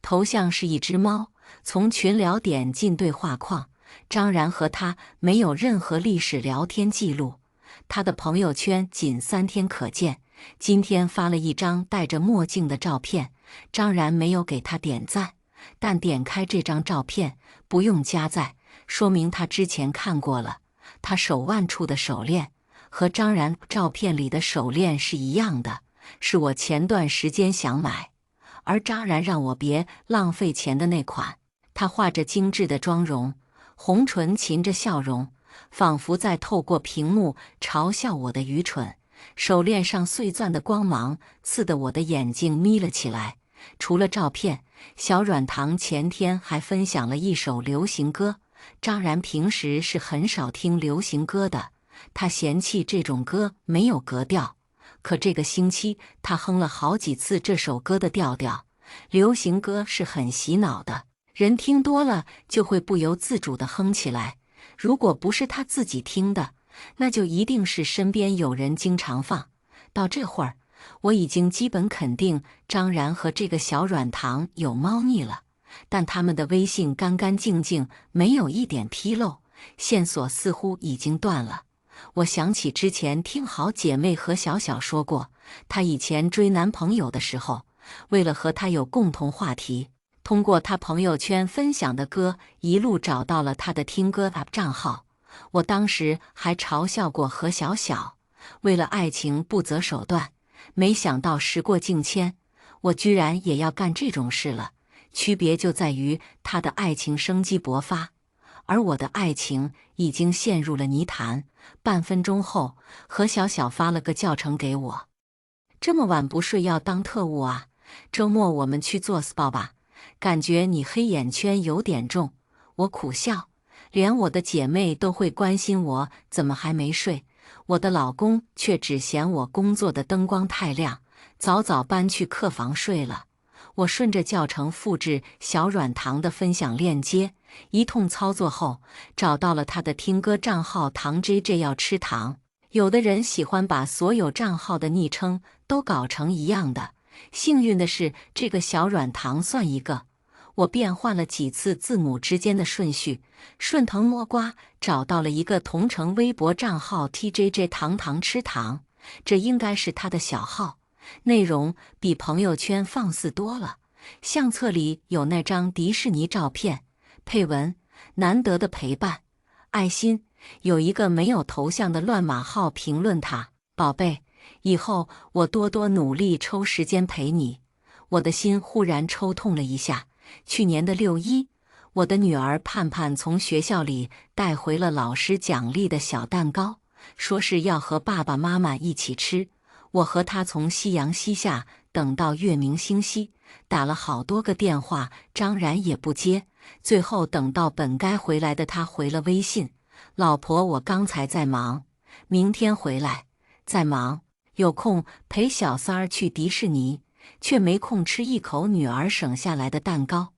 头像是一只猫。从群聊点进对话框，张然和他没有任何历史聊天记录，他的朋友圈仅3天可见。今天发了一张戴着墨镜的照片，张然没有给他点赞，但点开这张照片不用加载，说明他之前看过了。他手腕处的手链和张然照片里的手链是一样的，是我前段时间想买，而张然让我别浪费钱的那款。他画着精致的妆容，红唇噙着笑容，仿佛在透过屏幕嘲笑我的愚蠢。手链上碎钻的光芒刺得我的眼睛眯了起来。除了照片，小软糖前天还分享了一首流行歌。张然平时是很少听流行歌的，他嫌弃这种歌没有格调。可这个星期他哼了好几次这首歌的调调。流行歌是很洗脑的，人听多了就会不由自主地哼起来。如果不是他自己听的，那就一定是身边有人经常放。到这会儿，我已经基本肯定张然和这个小软糖有猫腻了，但他们的微信干干净净，没有一点纰漏，线索似乎已经断了。我想起之前听好姐妹何小小说过，她以前追男朋友的时候，为了和他有共同话题，通过他朋友圈分享的歌一路找到了他的听歌 App 账号。我当时还嘲笑过何小小，为了爱情不择手段。没想到时过境迁，我居然也要干这种事了。区别就在于他的爱情生机勃发，而我的爱情已经陷入了泥潭。半分钟后，何小小发了个教程给我：这么晚不睡要当特务啊？周末我们去做 SPA 吧，感觉你黑眼圈有点重。我苦笑，连我的姐妹都会关心我怎么还没睡，我的老公却只嫌我工作的灯光太亮，早早搬去客房睡了。我顺着教程复制小软糖的分享链接，一通操作后，找到了他的听歌账号糖 JJ 要吃糖。有的人喜欢把所有账号的昵称都搞成一样的，幸运的是这个小软糖算一个。我变换了几次字母之间的顺序，顺藤摸瓜找到了一个同城微博账号 TJJ 糖糖吃糖，这应该是他的小号，内容比朋友圈放肆多了。相册里有那张迪士尼照片，配文：难得的陪伴，爱心。有一个没有头像的乱码号评论他：宝贝，以后我多多努力抽时间陪你。我的心忽然抽痛了一下。去年的6·1，我的女儿盼盼从学校里带回了老师奖励的小蛋糕，说是要和爸爸妈妈一起吃。我和她从夕阳西下等到月明星稀，打了好多个电话，张然也不接。最后等到本该回来的他回了微信：老婆，我刚才在忙，明天回来。在忙，有空陪小三儿去迪士尼，却没空吃一口女儿省下来的蛋糕。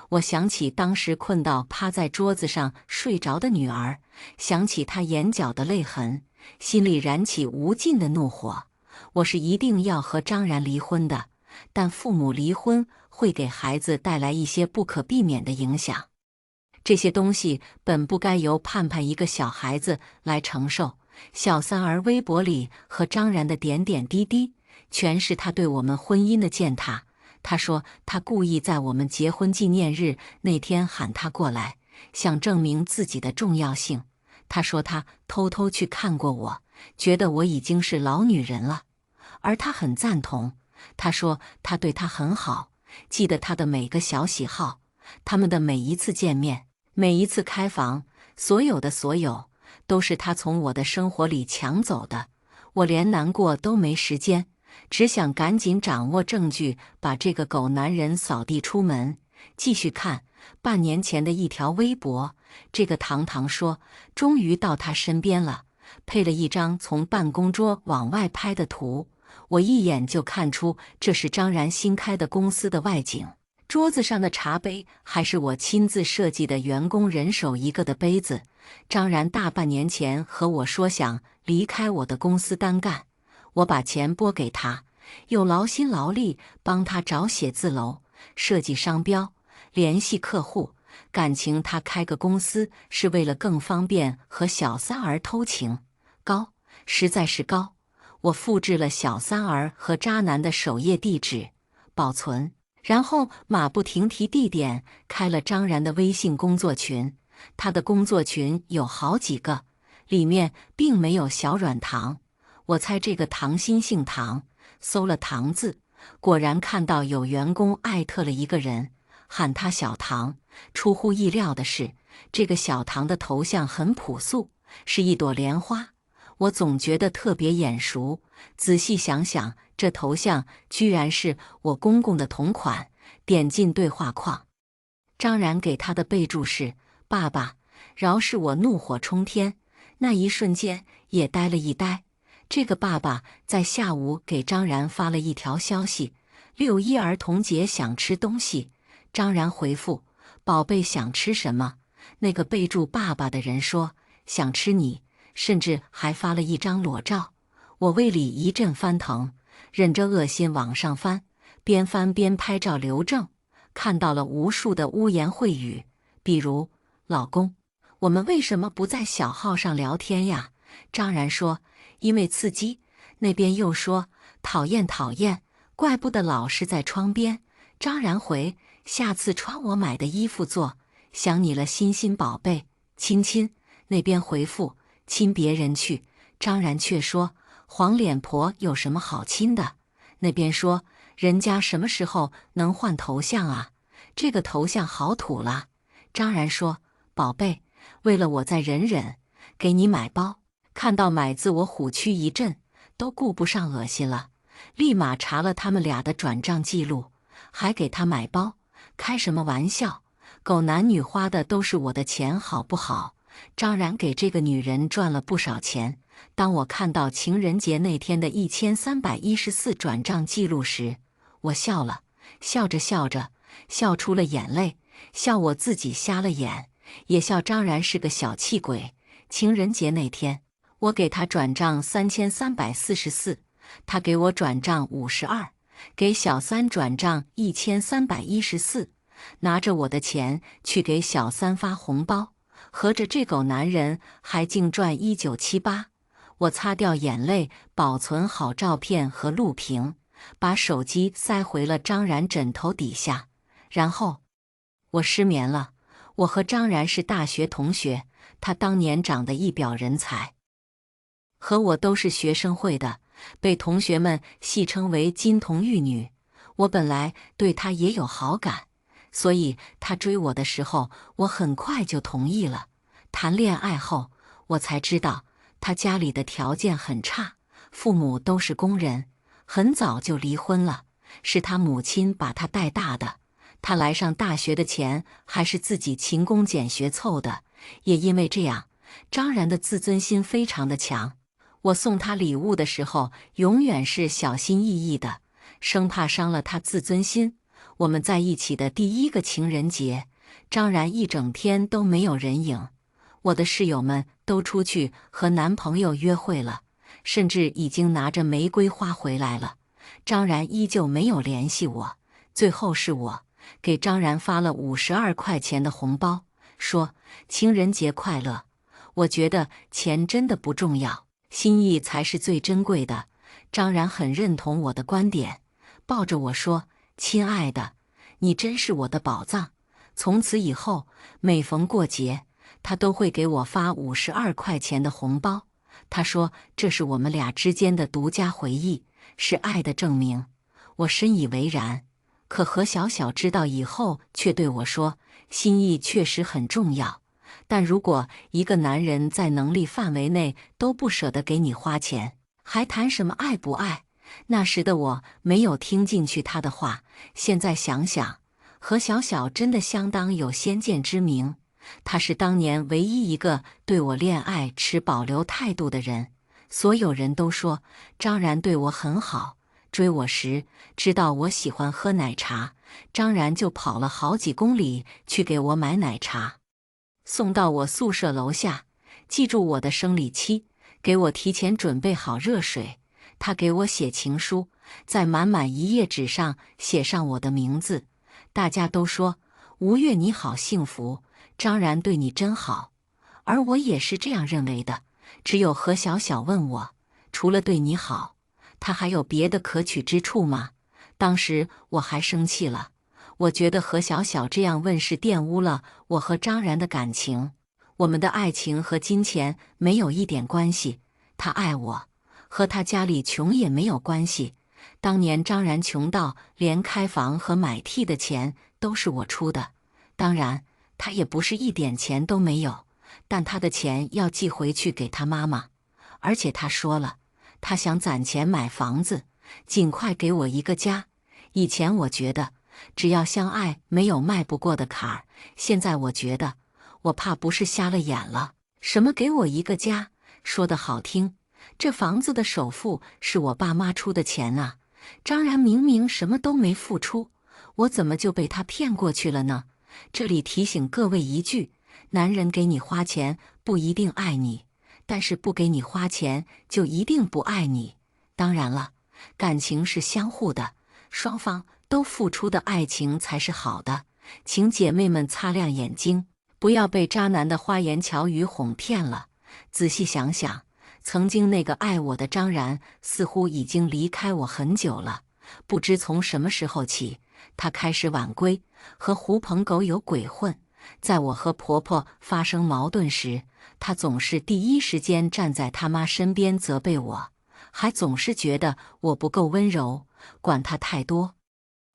我想起当时困到趴在桌子上睡着的女儿，想起她眼角的泪痕，心里燃起无尽的怒火。我是一定要和张然离婚的，但父母离婚会给孩子带来一些不可避免的影响。这些东西本不该由盼盼一个小孩子来承受。小三儿微博里和张然的点点滴滴，全是他对我们婚姻的践踏。他说他故意在我们结婚纪念日那天喊他过来，想证明自己的重要性。他说他偷偷去看过我，觉得我已经是老女人了，而他很赞同。他说他对他很好，记得他的每个小喜好，他们的每一次见面，每一次开房，所有的所有，都是他从我的生活里抢走的。我连难过都没时间，只想赶紧掌握证据，把这个狗男人扫地出门。继续看半年前的一条微博，这个糖糖说终于到他身边了，配了一张从办公桌往外拍的图。我一眼就看出这是张然新开的公司的外景。桌子上的茶杯还是我亲自设计的员工人手一个的杯子。张然大半年前和我说想离开我的公司单干，我把钱拨给他，又劳心劳力帮他找写字楼、设计商标、联系客户。感情他开个公司是为了更方便和小三儿偷情，高，实在是高。我复制了小三儿和渣男的首页地址，保存，然后马不停蹄地点开了张然的微信工作群。他的工作群有好几个，里面并没有小软糖。我猜这个糖心姓唐，搜了唐字，果然看到有员工艾特了一个人，喊他小唐。出乎意料的是，这个小唐的头像很朴素，是一朵莲花。我总觉得特别眼熟，仔细想想，这头像居然是我公公的同款。点进对话框，张然给他的备注是爸爸，饶是我怒火冲天，那一瞬间也呆了一呆。这个爸爸在下午给张然发了一条消息：6·1儿童节想吃东西。张然回复：宝贝想吃什么？那个备注爸爸的人说想吃你，甚至还发了一张裸照。我胃里一阵翻腾，忍着恶心往上翻，边翻边拍照留证，看到了无数的污言秽语，比如老公，我们为什么不在小号上聊天呀？张然说因为刺激。那边又说讨厌讨厌，怪不得老是在窗边。张然回下次穿我买的衣服做，想你了欣欣宝贝，亲亲。那边回复亲别人去。张然却说黄脸婆有什么好亲的？那边说人家什么时候能换头像啊？这个头像好土了。张然说宝贝，为了我再忍忍，给你买包。看到买字我虎躯一震，都顾不上恶心了，立马查了他们俩的转账记录，还给他买包。开什么玩笑，狗男女花的都是我的钱好不好？张然给这个女人赚了不少钱。当我看到情人节那天的1314转账记录时，我笑了，笑着笑着，笑出了眼泪，笑我自己瞎了眼，也笑张然是个小气鬼。情人节那天，我给他转账3344，他给我转账52，给小三转账1314，拿着我的钱去给小三发红包，合着这狗男人还净赚1978。我擦掉眼泪，保存好照片和录屏，把手机塞回了张然枕头底下。然后我失眠了。我和张然是大学同学，他当年长得一表人才，和我都是学生会的，被同学们戏称为金童玉女。我本来对他也有好感，所以他追我的时候，我很快就同意了。谈恋爱后，我才知道他家里的条件很差，父母都是工人，很早就离婚了，是他母亲把他带大的。他来上大学的钱还是自己勤工俭学凑的，也因为这样，张然的自尊心非常的强。我送他礼物的时候，永远是小心翼翼的，生怕伤了他自尊心。我们在一起的第一个情人节，张然一整天都没有人影。我的室友们都出去和男朋友约会了，甚至已经拿着玫瑰花回来了。张然依旧没有联系我。最后是我给张然发了52块钱的红包，说情人节快乐。我觉得钱真的不重要，心意才是最珍贵的。张然很认同我的观点，抱着我说：亲爱的，你真是我的宝藏。从此以后，每逢过节，他都会给我发52块钱的红包。他说这是我们俩之间的独家回忆，是爱的证明。我深以为然。可何小小知道以后，却对我说：心意确实很重要，但如果一个男人在能力范围内都不舍得给你花钱，还谈什么爱不爱？那时的我没有听进去他的话，现在想想，何小小真的相当有先见之明。他是当年唯一一个对我恋爱持保留态度的人。所有人都说张然对我很好，追我时知道我喜欢喝奶茶，张然就跑了好几公里去给我买奶茶，送到我宿舍楼下，记住我的生理期，给我提前准备好热水。他给我写情书，在满满一页纸上写上我的名字。大家都说吴越你好幸福，张然对你真好，而我也是这样认为的。只有何小小问我，除了对你好，他还有别的可取之处吗？当时我还生气了，我觉得何小小这样问是玷污了我和张然的感情。我们的爱情和金钱没有一点关系，他爱我，和他家里穷也没有关系。当年张然穷到连开房和买替的钱都是我出的，当然他也不是一点钱都没有，但他的钱要寄回去给他妈妈。而且他说了，他想攒钱买房子，尽快给我一个家。以前我觉得只要相爱没有迈不过的坎儿，现在我觉得我怕不是瞎了眼了。什么给我一个家，说得好听，这房子的首付是我爸妈出的钱啊。张然明明什么都没付出，我怎么就被他骗过去了呢？这里提醒各位一句，男人给你花钱不一定爱你，但是不给你花钱就一定不爱你。当然了，感情是相互的，双方都付出的爱情才是好的。请姐妹们擦亮眼睛，不要被渣男的花言巧语哄骗了。仔细想想，曾经那个爱我的张然似乎已经离开我很久了。不知从什么时候起，他开始晚归，和狐朋狗友鬼混。在我和婆婆发生矛盾时，他总是第一时间站在他妈身边责备我，还总是觉得我不够温柔，管他太多，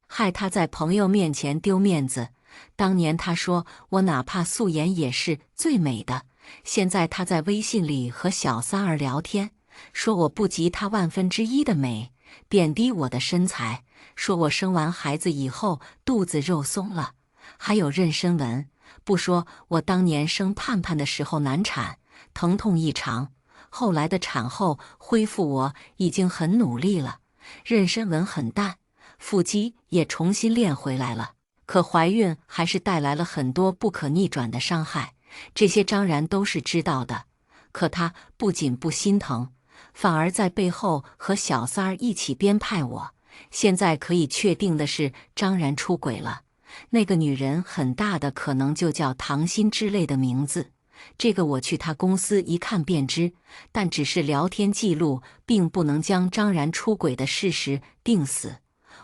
害他在朋友面前丢面子。当年他说我哪怕素颜也是最美的，现在他在微信里和小三儿聊天，说我不及他1/1000的美，贬低我的身材，说我生完孩子以后肚子肉松了，还有妊娠纹。不说我当年生盼盼的时候难产，疼痛异常，后来的产后恢复我已经很努力了，妊娠纹很淡，腹肌也重新练回来了。可怀孕还是带来了很多不可逆转的伤害，这些张然都是知道的。可他不仅不心疼，反而在背后和小三儿一起编排我。现在可以确定的是，张然出轨了。那个女人很大的可能就叫唐心之类的名字，这个我去他公司一看便知，但只是聊天记录，并不能将张然出轨的事实定死。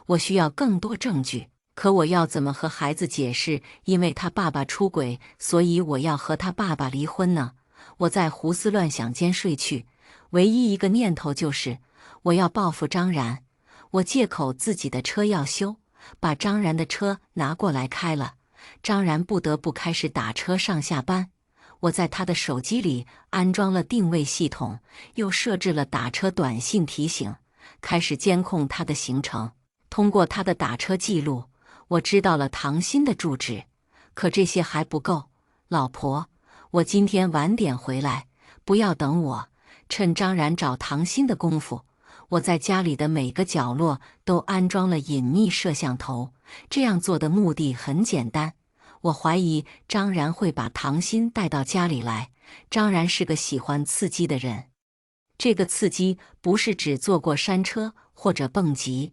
我需要更多证据，可我要怎么和孩子解释？因为他爸爸出轨，所以我要和他爸爸离婚呢？我在胡思乱想间睡去，唯一一个念头就是我要报复张然。我借口自己的车要修，把张然的车拿过来开了，张然不得不开始打车上下班。我在他的手机里安装了定位系统，又设置了打车短信提醒，开始监控他的行程。通过他的打车记录，我知道了唐鑫的住址。可这些还不够，老婆，我今天晚点回来，不要等我，趁张然找唐鑫的功夫，我在家里的每个角落都安装了隐秘摄像头，这样做的目的很简单。我怀疑张然会把唐鑫带到家里来。张然是个喜欢刺激的人，这个刺激不是指坐过山车或者蹦极，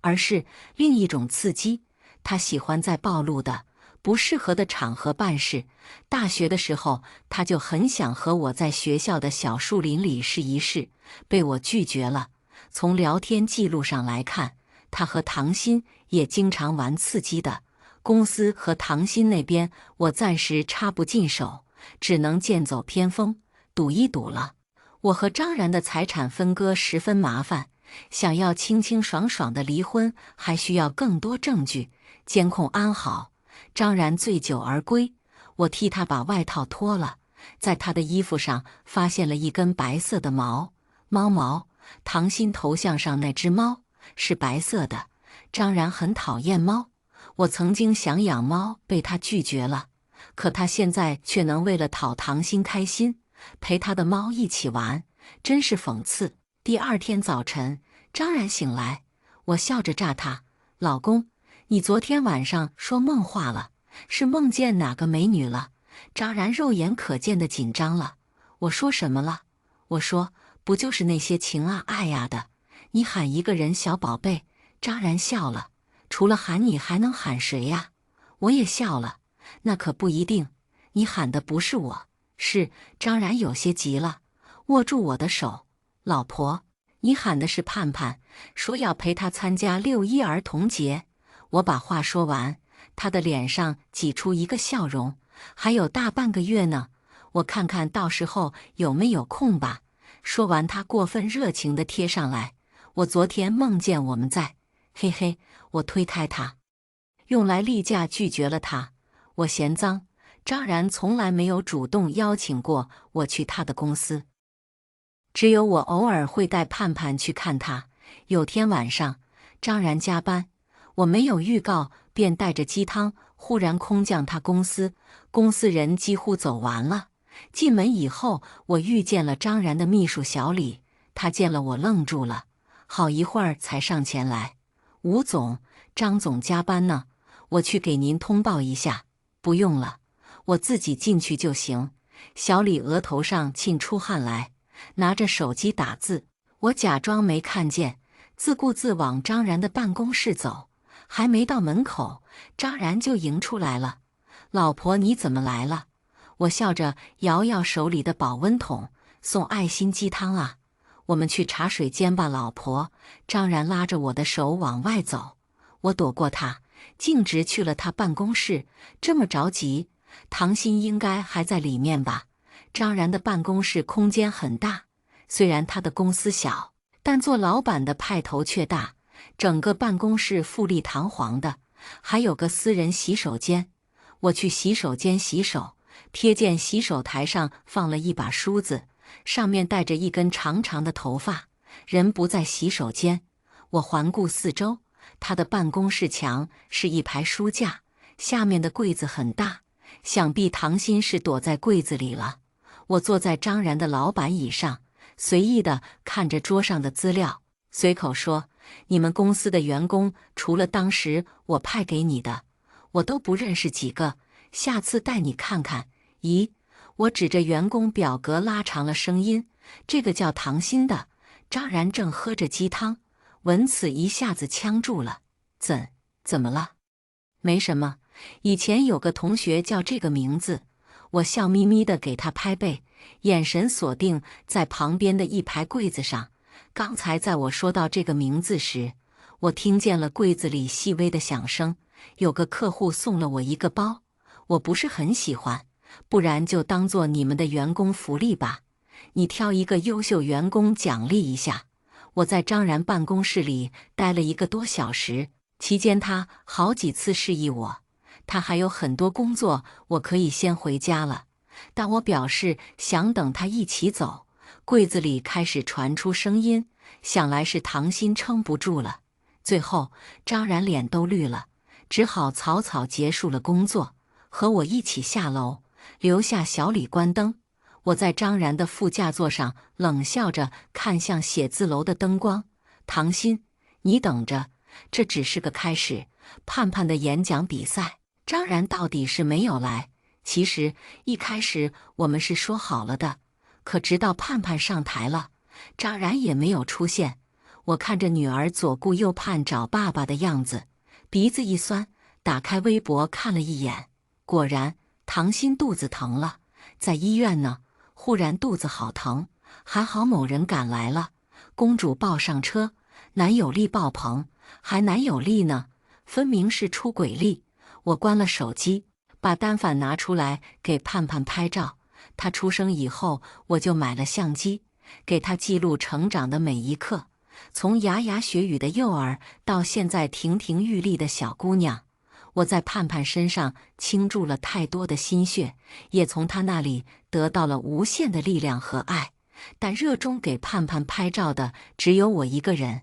而是另一种刺激。他喜欢在暴露的、不适合的场合办事。大学的时候，他就很想和我在学校的小树林里试一试，被我拒绝了。从聊天记录上来看，他和唐鑫也经常玩刺激的。公司和唐鑫那边，我暂时插不进手，只能剑走偏锋，赌一赌了。我和张然的财产分割十分麻烦，想要清清爽爽的离婚，还需要更多证据。监控安好，张然醉酒而归，我替他把外套脱了，在他的衣服上发现了一根白色的猫毛。唐鑫头像上那只猫是白色的。张然很讨厌猫，我曾经想养猫，被他拒绝了。可他现在却能为了讨唐鑫开心，陪他的猫一起玩，真是讽刺。第二天早晨，张然醒来，我笑着炸他：“老公，你昨天晚上说梦话了，是梦见哪个美女了？”张然肉眼可见的紧张了。我说什么了？我说不就是那些情啊爱呀的，你喊一个人小宝贝。张然笑了，除了喊你还能喊谁呀？我也笑了，那可不一定，你喊的不是我，是……张然有些急了，握住我的手：“老婆，你喊的是盼盼，说要陪他参加6·1儿童节。”我把话说完，他的脸上挤出一个笑容：“还有大半个月呢，我看看到时候有没有空吧。”说完，他过分热情地贴上来：“我昨天梦见我们在……嘿嘿。”我推开他，用来例假拒绝了他。我嫌脏。张然从来没有主动邀请过我去他的公司，只有我偶尔会带盼盼去看他。有天晚上，张然加班，我没有预告，便带着鸡汤忽然空降他公司。公司人几乎走完了。进门以后，我遇见了张然的秘书小李，他见了我愣住了，好一会儿才上前来：“吴总，张总加班呢，我去给您通报一下。”“不用了，我自己进去就行。”小李额头上沁出汗来，拿着手机打字。我假装没看见，自顾自往张然的办公室走。还没到门口，张然就迎出来了：“老婆，你怎么来了？”我笑着摇摇手里的保温桶：“送爱心鸡汤啊。”“我们去茶水间吧，老婆。”张然拉着我的手往外走，我躲过他，径直去了他办公室。这么着急，唐鑫应该还在里面吧？张然的办公室空间很大，虽然他的公司小，但做老板的派头却大。整个办公室富丽堂皇的，还有个私人洗手间。我去洗手间洗手，瞥见洗手台上放了一把梳子，上面带着一根长长的头发。人不在洗手间，我环顾四周，他的办公室墙是一排书架，下面的柜子很大，想必唐鑫是躲在柜子里了。我坐在张然的老板椅上，随意地看着桌上的资料，随口说：“你们公司的员工，除了当时我派给你的，我都不认识几个，下次带你看看。”“咦？”我指着员工表格拉长了声音：“这个叫唐鑫的。”张然正喝着鸡汤，闻此一下子呛住了：“怎么了？”“没什么，以前有个同学叫这个名字。”我笑眯眯地给他拍背，眼神锁定在旁边的一排柜子上。刚才在我说到这个名字时，我听见了柜子里细微的响声。有个客户送了我一个包，我不是很喜欢，不然就当做你们的员工福利吧。你挑一个优秀员工奖励一下。我在张然办公室里待了1个多小时，期间他好几次示意我，他还有很多工作，我可以先回家了。但我表示想等他一起走。柜子里开始传出声音，想来是唐鑫撑不住了。最后张然脸都绿了，只好草草结束了工作，和我一起下楼，留下小李关灯。我在张然的副驾座上冷笑着看向写字楼的灯光，唐鑫，你等着，这只是个开始。盼盼的演讲比赛，张然到底是没有来。其实一开始我们是说好了的，可直到盼盼上台了，张然也没有出现。我看着女儿左顾右盼找爸爸的样子，鼻子一酸，打开微博看了一眼，果然唐鑫肚子疼了，在医院呢。忽然肚子好疼，还好某人赶来了，公主抱上车，男友力爆棚，还男友力呢，分明是出轨力。我关了手机，把单反拿出来给盼盼拍照。他出生以后，我就买了相机，给他记录成长的每一刻，从牙牙学语的幼儿到现在亭亭玉立的小姑娘。我在盼盼身上倾注了太多的心血，也从他那里得到了无限的力量和爱。但热衷给盼盼拍照的只有我一个人。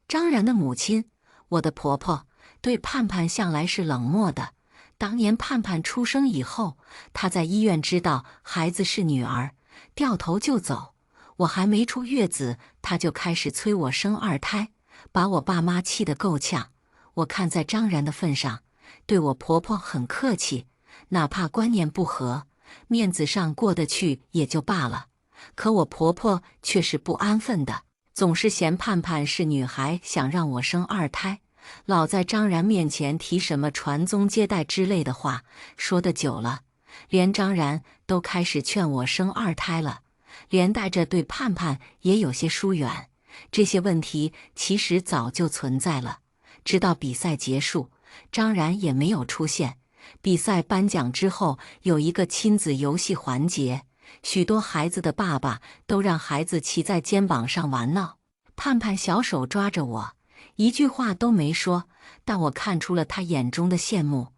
张然的母亲，我的婆婆，对盼盼向来是冷漠的。当年盼盼出生以后，她在医院知道孩子是女儿，掉头就走。我还没出月子，她就开始催我生二胎，把我爸妈气得够呛。我看在张然的份上，对我婆婆很客气，哪怕观念不合，面子上过得去也就罢了。可我婆婆却是不安分的，总是嫌盼盼是女孩，想让我生二胎，老在张然面前提什么传宗接代之类的话，说得久了，连张然都开始劝我生二胎了，连带着对盼盼也有些疏远。这些问题其实早就存在了，直到比赛结束，张然也没有出现。比赛颁奖之后，有一个亲子游戏环节，许多孩子的爸爸都让孩子骑在肩膀上玩闹。盼盼小手抓着我，一句话都没说，但我看出了他眼中的羡慕。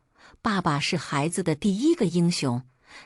爸爸是孩子的第一个英雄，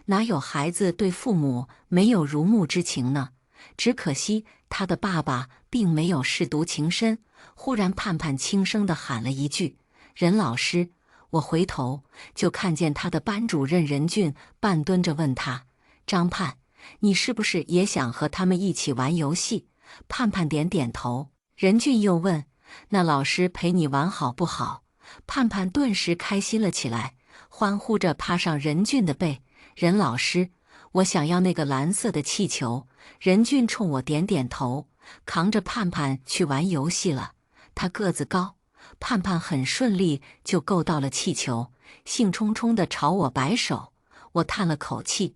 哪有孩子对父母没有如沐之情呢？只可惜他的爸爸并没有舐犊情深。忽然盼盼轻声地喊了一句：“任老师。”我回头就看见他的班主任任俊半蹲着问他：“张盼，你是不是也想和他们一起玩游戏？”盼盼点点头。任俊又问：“那老师陪你玩好不好？”盼盼顿时开心了起来，欢呼着趴上任俊的背：“任老师，我想要那个蓝色的气球。”任俊冲我点点头，扛着盼盼去玩游戏了。他个子高，盼盼很顺利就够到了气球，兴冲冲地朝我摆手。我叹了口气，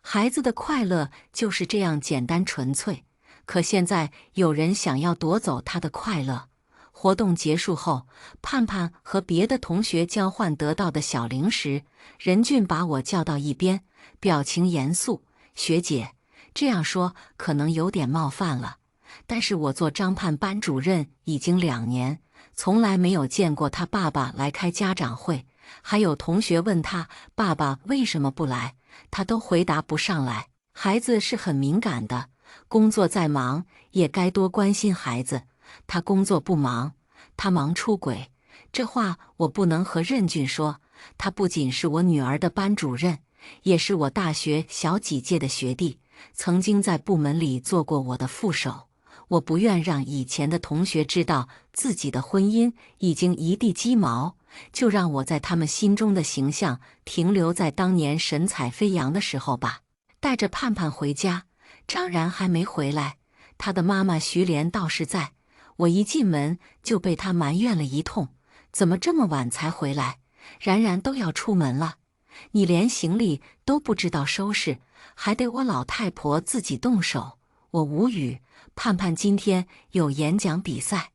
孩子的快乐就是这样简单纯粹，可现在有人想要夺走他的快乐。活动结束后，盼盼和别的同学交换得到的小零食，任俊把我叫到一边，表情严肃：“学姐，这样说可能有点冒犯了，但是我做张盼班主任已经2年，从来没有见过他爸爸来开家长会，还有同学问他爸爸为什么不来，他都回答不上来。孩子是很敏感的，工作再忙也该多关心孩子。他工作不忙，他忙出轨。这话我不能和任俊说，他不仅是我女儿的班主任，也是我大学小几届的学弟，曾经在部门里做过我的副手。我不愿让以前的同学知道自己的婚姻已经一地鸡毛，就让我在他们心中的形象停留在当年神采飞扬的时候吧。带着盼盼回家，张然还没回来，他的妈妈徐莲倒是在。我一进门就被他埋怨了一通，怎么这么晚才回来？然然都要出门了，你连行李都不知道收拾，还得我老太婆自己动手。我无语。盼盼今天有演讲比赛，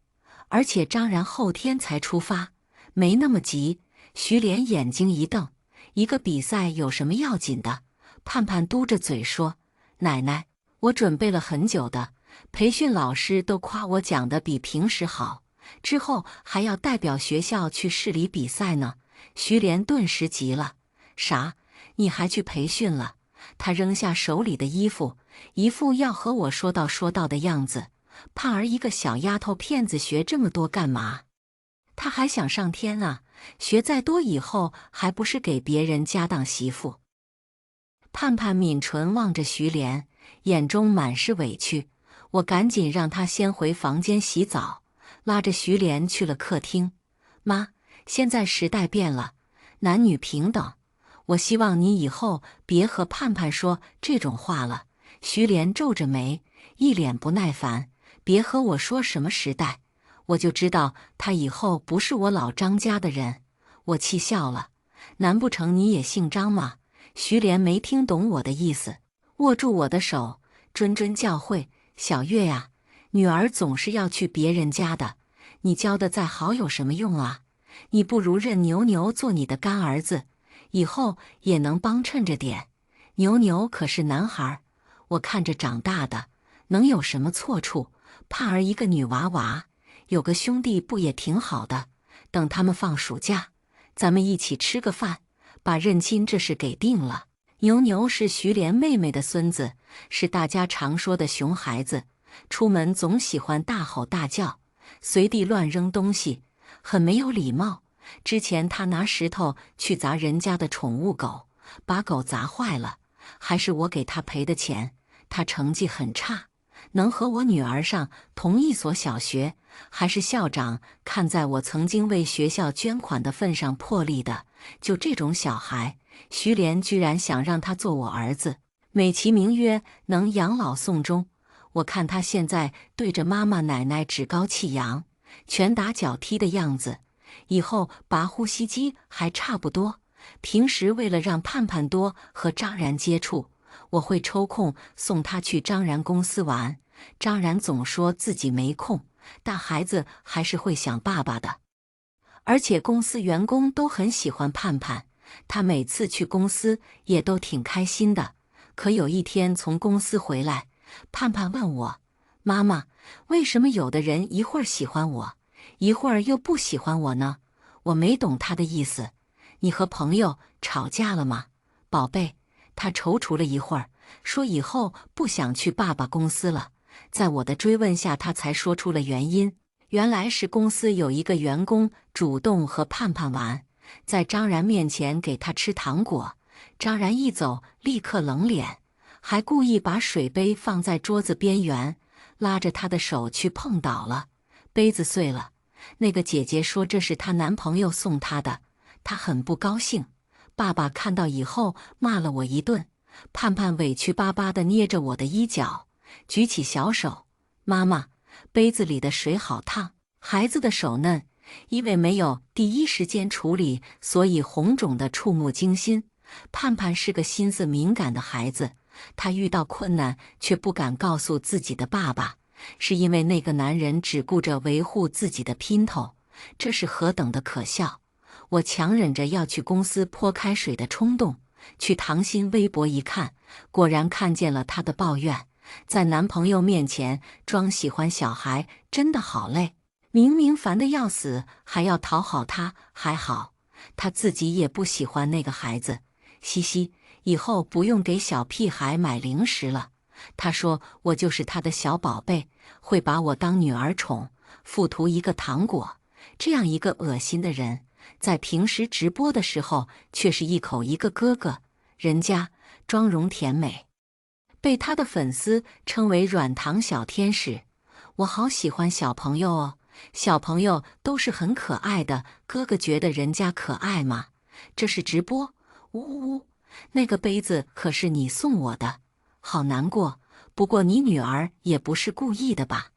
而且张然后天才出发，没那么急。徐莲眼睛一瞪：“一个比赛有什么要紧的？”盼盼嘟着嘴说：“奶奶，我准备了很久的，培训老师都夸我讲的比平时好，之后还要代表学校去市里比赛呢。”徐莲顿时急了：“啥？你还去培训了？”他扔下手里的衣服，一副要和我说道的样子。盼儿一个小丫头片子学这么多干嘛？她还想上天啊？学再多以后还不是给别人家当媳妇？盼盼抿唇望着徐莲，眼中满是委屈。我赶紧让他先回房间洗澡，拉着徐莲去了客厅。妈，现在时代变了，男女平等，我希望你以后别和盼盼说这种话了。徐莲皱着眉，一脸不耐烦，别和我说什么时代，我就知道他以后不是我老张家的人。我气笑了，难不成你也姓张吗？徐莲没听懂我的意思，握住我的手，谆谆教诲：小月呀，女儿总是要去别人家的，你教的再好有什么用啊？你不如认牛牛做你的干儿子，以后也能帮衬着点。牛牛可是男孩，我看着长大的，能有什么错处？盼儿一个女娃娃，有个兄弟不也挺好的？等他们放暑假，咱们一起吃个饭，把认亲这事给定了。牛牛是徐莲妹妹的孙子，是大家常说的熊孩子，出门总喜欢大吼大叫，随地乱扔东西，很没有礼貌。之前他拿石头去砸人家的宠物狗，把狗砸坏了，还是我给他赔的钱。他成绩很差，能和我女儿上同一所小学，还是校长看在我曾经为学校捐款的份上破例的。就这种小孩，徐莲居然想让他做我儿子，美其名曰能养老送终。我看他现在对着妈妈奶奶趾高气扬，拳打脚踢的样子，以后拔呼吸机还差不多。平时为了让盼盼多和张然接触，我会抽空送他去张然公司玩。张然总说自己没空，但孩子还是会想爸爸的。而且公司员工都很喜欢盼盼，他每次去公司也都挺开心的。可有一天从公司回来，盼盼问我：妈妈，为什么有的人一会儿喜欢我，一会儿又不喜欢我呢？我没懂他的意思。你和朋友吵架了吗，宝贝？他踌躇了一会儿，说以后不想去爸爸公司了。在我的追问下，他才说出了原因。原来是公司有一个员工主动和盼盼玩，在张然面前给他吃糖果，张然一走立刻冷脸，还故意把水杯放在桌子边缘，拉着他的手去碰倒了，杯子碎了。那个姐姐说这是她男朋友送她的，她很不高兴。爸爸看到以后骂了我一顿。盼盼委屈巴巴地捏着我的衣角，举起小手：妈妈，杯子里的水好烫。孩子的手嫩，因为没有第一时间处理，所以红肿的触目惊心。盼盼是个心思敏感的孩子，他遇到困难却不敢告诉自己的爸爸，是因为那个男人只顾着维护自己的姘头，这是何等的可笑。我强忍着要去公司泼开水的冲动，去唐鑫微博一看，果然看见了他的抱怨。在男朋友面前装喜欢小孩真的好累，明明烦得要死，还要讨好他。还好他自己也不喜欢那个孩子，嘻嘻，以后不用给小屁孩买零食了。他说我就是他的小宝贝，会把我当女儿宠，附图一个糖果。这样一个恶心的人，在平时直播的时候却是一口一个哥哥，人家妆容甜美，被他的粉丝称为软糖小天使。我好喜欢小朋友哦，小朋友都是很可爱的，哥哥觉得人家可爱吗？这是直播，呜呜呜，那个杯子可是你送我的，好难过。不过你女儿也不是故意的吧？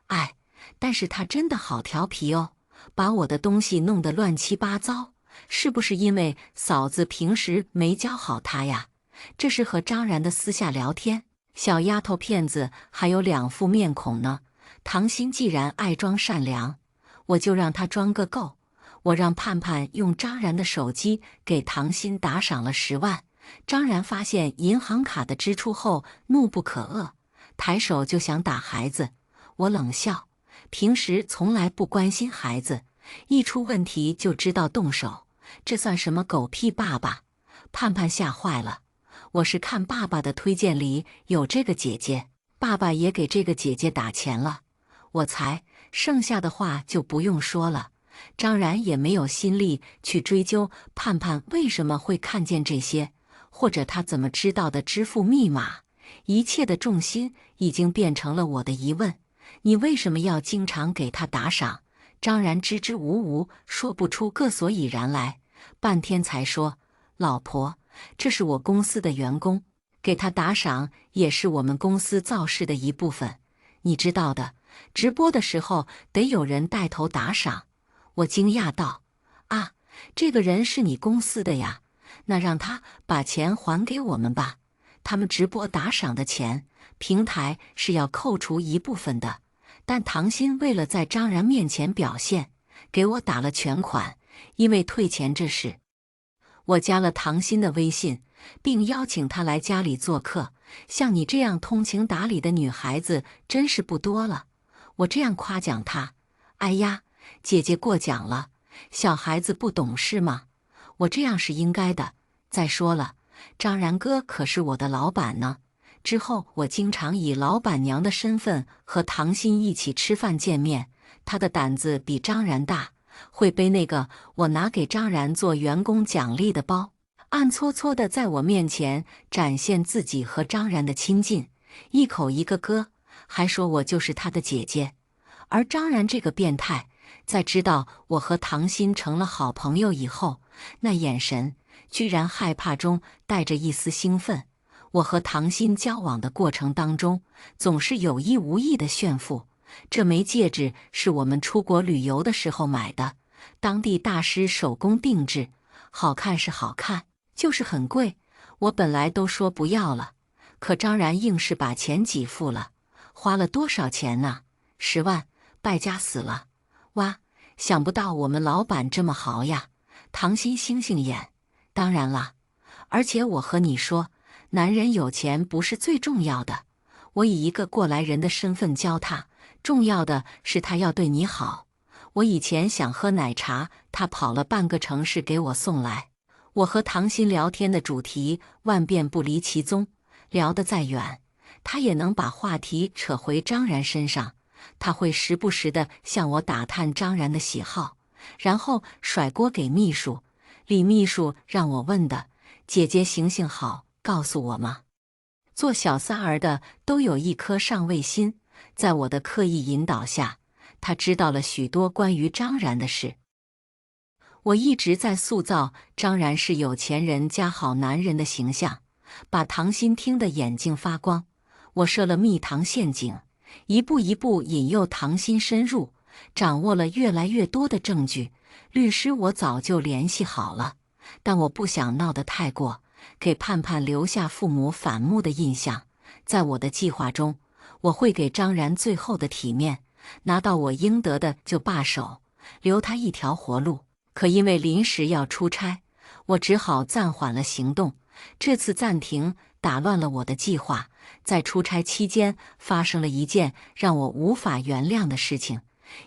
哎，但是她真的好调皮哦，把我的东西弄得乱七八糟，是不是因为嫂子平时没教好她呀？这是和张然的私下聊天。小丫头片子还有两副面孔呢。唐鑫既然爱装善良，我就让他装个够。我让盼盼用张然的手机给唐鑫打赏了10万。张然发现银行卡的支出后怒不可遏，抬手就想打孩子。我冷笑，平时从来不关心孩子，一出问题就知道动手，这算什么狗屁爸爸？盼盼吓坏了。我是看爸爸的推荐里有这个姐姐，爸爸也给这个姐姐打钱了。我猜剩下的话就不用说了。张然也没有心力去追究盼盼为什么会看见这些，或者他怎么知道的支付密码，一切的重心已经变成了我的疑问：你为什么要经常给他打赏？张然支支吾吾，说不出个所以然来，半天才说：老婆，这是我公司的员工，给他打赏也是我们公司造势的一部分，你知道的，直播的时候得有人带头打赏。我惊讶道：啊，这个人是你公司的呀？那让他把钱还给我们吧。他们直播打赏的钱，平台是要扣除一部分的，但唐鑫为了在张然面前表现，给我打了全款。因为退钱这事，我加了唐鑫的微信，并邀请他来家里做客。像你这样通情达理的女孩子真是不多了。我这样夸奖她。哎呀，姐姐过奖了，小孩子不懂事嘛。我这样是应该的。再说了，张然哥可是我的老板呢。之后我经常以老板娘的身份和唐鑫一起吃饭见面。他的胆子比张然大，会背那个我拿给张然做员工奖励的包，暗搓搓地在我面前展现自己和张然的亲近，一口一个哥，还说我就是他的姐姐。而张然这个变态，在知道我和唐鑫成了好朋友以后，那眼神居然害怕中带着一丝兴奋。我和唐鑫交往的过程当中，总是有意无意的炫富。这枚戒指是我们出国旅游的时候买的，当地大师手工定制，好看是好看，就是很贵。我本来都说不要了，可张然硬是把钱给付了。花了多少钱呢？10万，败家死了。哇，想不到我们老板这么豪呀。唐鑫星星眼。当然啦，而且我和你说，男人有钱不是最重要的。我以一个过来人的身份教他，重要的是他要对你好。我以前想喝奶茶，他跑了半个城市给我送来。我和唐鑫聊天的主题万变不离其宗，聊得再远，他也能把话题扯回张然身上。他会时不时地向我打探张然的喜好，然后甩锅给秘书。李秘书让我问的，姐姐行性好，告诉我吗？做小三儿的都有一颗上位心，在我的刻意引导下，他知道了许多关于张然的事。我一直在塑造张然是有钱人加好男人的形象，把唐鑫听得眼睛发光。我设了蜜糖陷阱，一步一步引诱唐鑫深入，掌握了越来越多的证据。律师我早就联系好了，但我不想闹得太过，给盼盼留下父母反目的印象。在我的计划中，我会给张然最后的体面，拿到我应得的就罢手，留他一条活路。可因为临时要出差，我只好暂缓了行动。这次暂停打乱了我的计划。在出差期间发生了一件让我无法原谅的事情，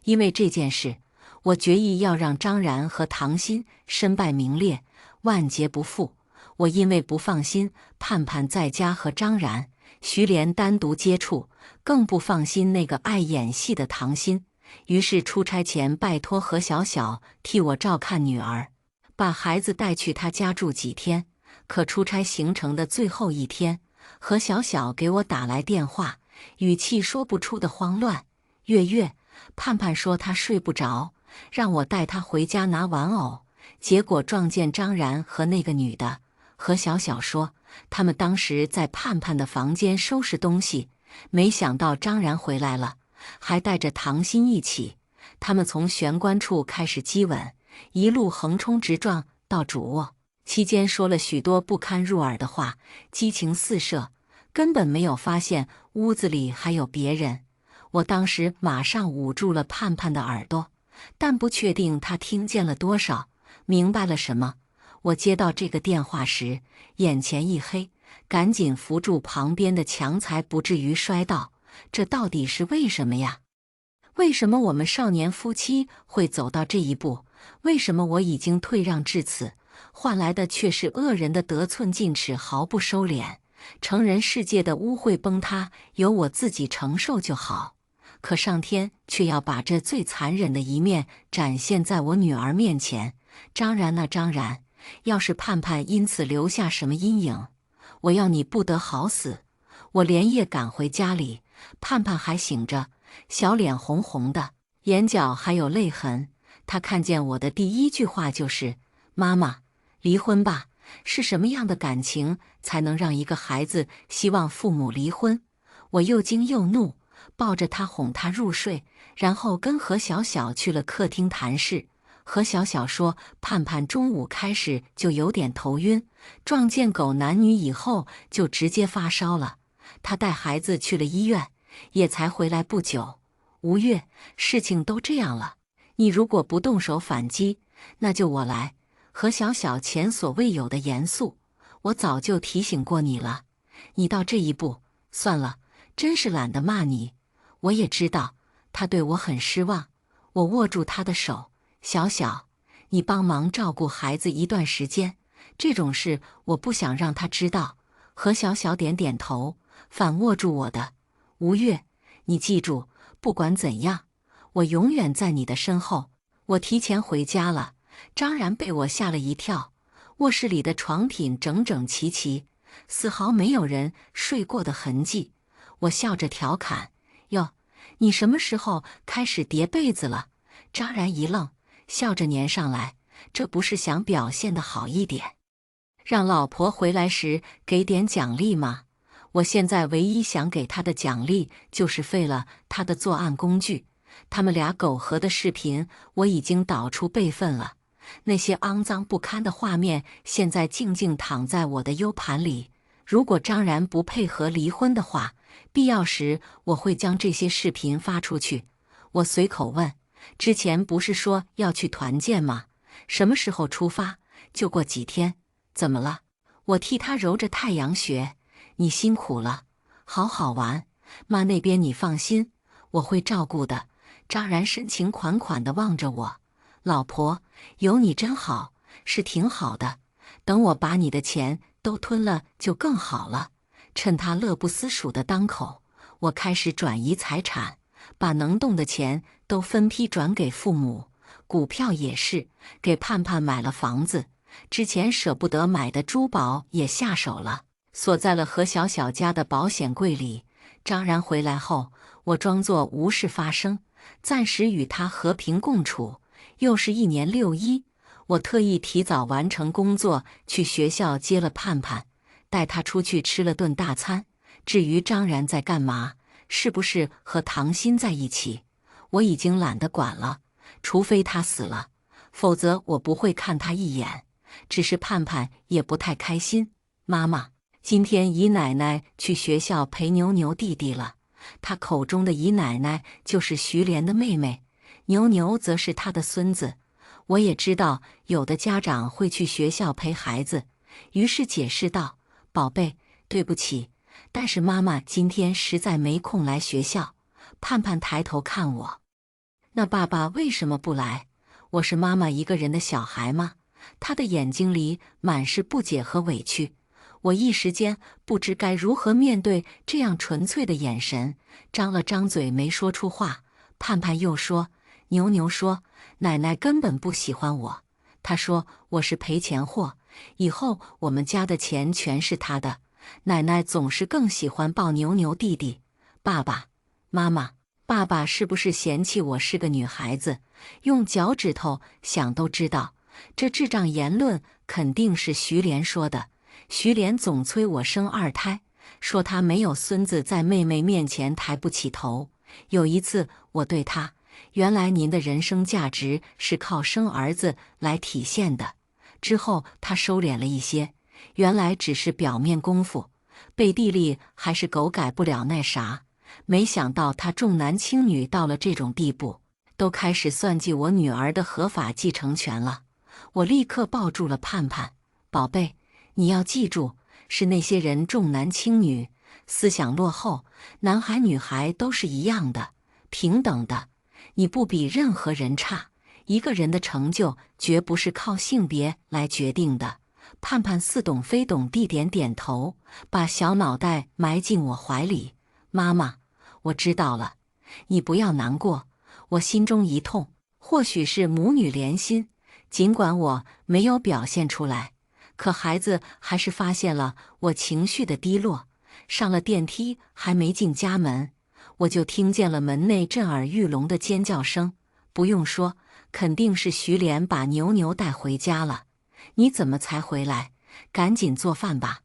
因为这件事，我决意要让张然和唐鑫身败名裂，万劫不复。我因为不放心盼盼在家和张然、徐莲单独接触，更不放心那个爱演戏的唐鑫，于是出差前拜托何小小替我照看女儿，把孩子带去他家住几天。可出差行程的最后一天，何小小给我打来电话，语气说不出的慌乱。月月，盼盼说她睡不着，让我带她回家拿玩偶，结果撞见张然和那个女的。何小小说，他们当时在盼盼的房间收拾东西，没想到张然回来了，还带着唐鑫一起。他们从玄关处开始激吻，一路横冲直撞到主卧，期间说了许多不堪入耳的话，激情四射，根本没有发现屋子里还有别人。我当时马上捂住了盼盼的耳朵，但不确定她听见了多少，明白了什么。我接到这个电话时，眼前一黑，赶紧扶住旁边的墙才不至于摔倒。这到底是为什么呀？为什么我们少年夫妻会走到这一步？为什么我已经退让至此，换来的却是恶人的得寸进尺，毫不收敛？成人世界的污秽崩塌，由我自己承受就好。可上天却要把这最残忍的一面展现在我女儿面前。张然啊张然，要是盼盼因此留下什么阴影，我要你不得好死。我连夜赶回家里，盼盼还醒着，小脸红红的，眼角还有泪痕。他看见我的第一句话就是：“妈妈，离婚吧。”是什么样的感情才能让一个孩子希望父母离婚？我又惊又怒，抱着他哄他入睡，然后跟何小小去了客厅谈事。何小小说，盼盼中午开始就有点头晕，撞见狗男女以后就直接发烧了。他带孩子去了医院，也才回来不久。吴越，事情都这样了，你如果不动手反击，那就我来。何小小前所未有的严肃，我早就提醒过你了，你到这一步，算了，真是懒得骂你。我也知道他对我很失望。我握住他的手，小小，你帮忙照顾孩子一段时间，这种事我不想让他知道。何小小点点头，反握住我的。吴越，你记住，不管怎样，我永远在你的身后。我提前回家了。张然被我吓了一跳，卧室里的床品整整齐齐，丝毫没有人睡过的痕迹。我笑着调侃：“哟，你什么时候开始叠被子了？”张然一愣，笑着粘上来：“这不是想表现得好一点，让老婆回来时给点奖励吗？我现在唯一想给他的奖励就是废了他的作案工具。他们俩苟合的视频我已经导出备份了。那些肮脏不堪的画面现在静静躺在我的 U 盘里。如果张然不配合离婚的话，必要时我会将这些视频发出去。我随口问：“之前不是说要去团建吗？什么时候出发？就过几天。怎么了？”我替他揉着太阳穴：“你辛苦了，好好玩。妈那边你放心，我会照顾的。”张然深情款款地望着我。老婆，有你真好，是挺好的。等我把你的钱都吞了就更好了。趁他乐不思蜀的当口，我开始转移财产，把能动的钱都分批转给父母，股票也是，给盼盼买了房子，之前舍不得买的珠宝也下手了，锁在了何小小家的保险柜里。张然回来后，我装作无事发生，暂时与他和平共处。又是1年6一，我特意提早完成工作，去学校接了盼盼，带他出去吃了顿大餐。至于张然在干嘛，是不是和唐鑫在一起，我已经懒得管了。除非他死了，否则我不会看他一眼。只是盼盼也不太开心。妈妈，今天姨奶奶去学校陪牛牛弟弟了。她口中的姨奶奶就是徐莲的妹妹。牛牛则是他的孙子。我也知道有的家长会去学校陪孩子，于是解释道：“宝贝，对不起，但是妈妈今天实在没空来学校。”盼盼抬头看我：“那爸爸为什么不来？我是妈妈一个人的小孩吗？”他的眼睛里满是不解和委屈。我一时间不知该如何面对这样纯粹的眼神，张了张嘴没说出话。盼盼又说：“牛牛说，奶奶根本不喜欢我。她说我是赔钱货，以后我们家的钱全是她的。奶奶总是更喜欢抱牛牛弟弟。爸爸妈妈，爸爸是不是嫌弃我是个女孩子？用脚趾头想都知道，这智障言论肯定是徐莲说的。徐莲总催我生2胎，说她没有孙子，在妹妹面前抬不起头。有一次我对她：原来您的人生价值是靠生儿子来体现的。之后他收敛了一些，原来只是表面功夫，背地里还是狗改不了那啥。没想到他重男轻女到了这种地步，都开始算计我女儿的合法继承权了。我立刻抱住了盼盼：宝贝，你要记住，是那些人重男轻女，思想落后，男孩女孩都是一样的，平等的。你不比任何人差，一个人的成就绝不是靠性别来决定的。盼盼似懂非懂地点点头，把小脑袋埋进我怀里。妈妈，我知道了，你不要难过。我心中一痛，或许是母女连心，尽管我没有表现出来，可孩子还是发现了我情绪的低落。上了电梯还没进家门，我就听见了门内震耳欲聋的尖叫声。不用说，肯定是徐莲把牛牛带回家了。你怎么才回来？赶紧做饭吧，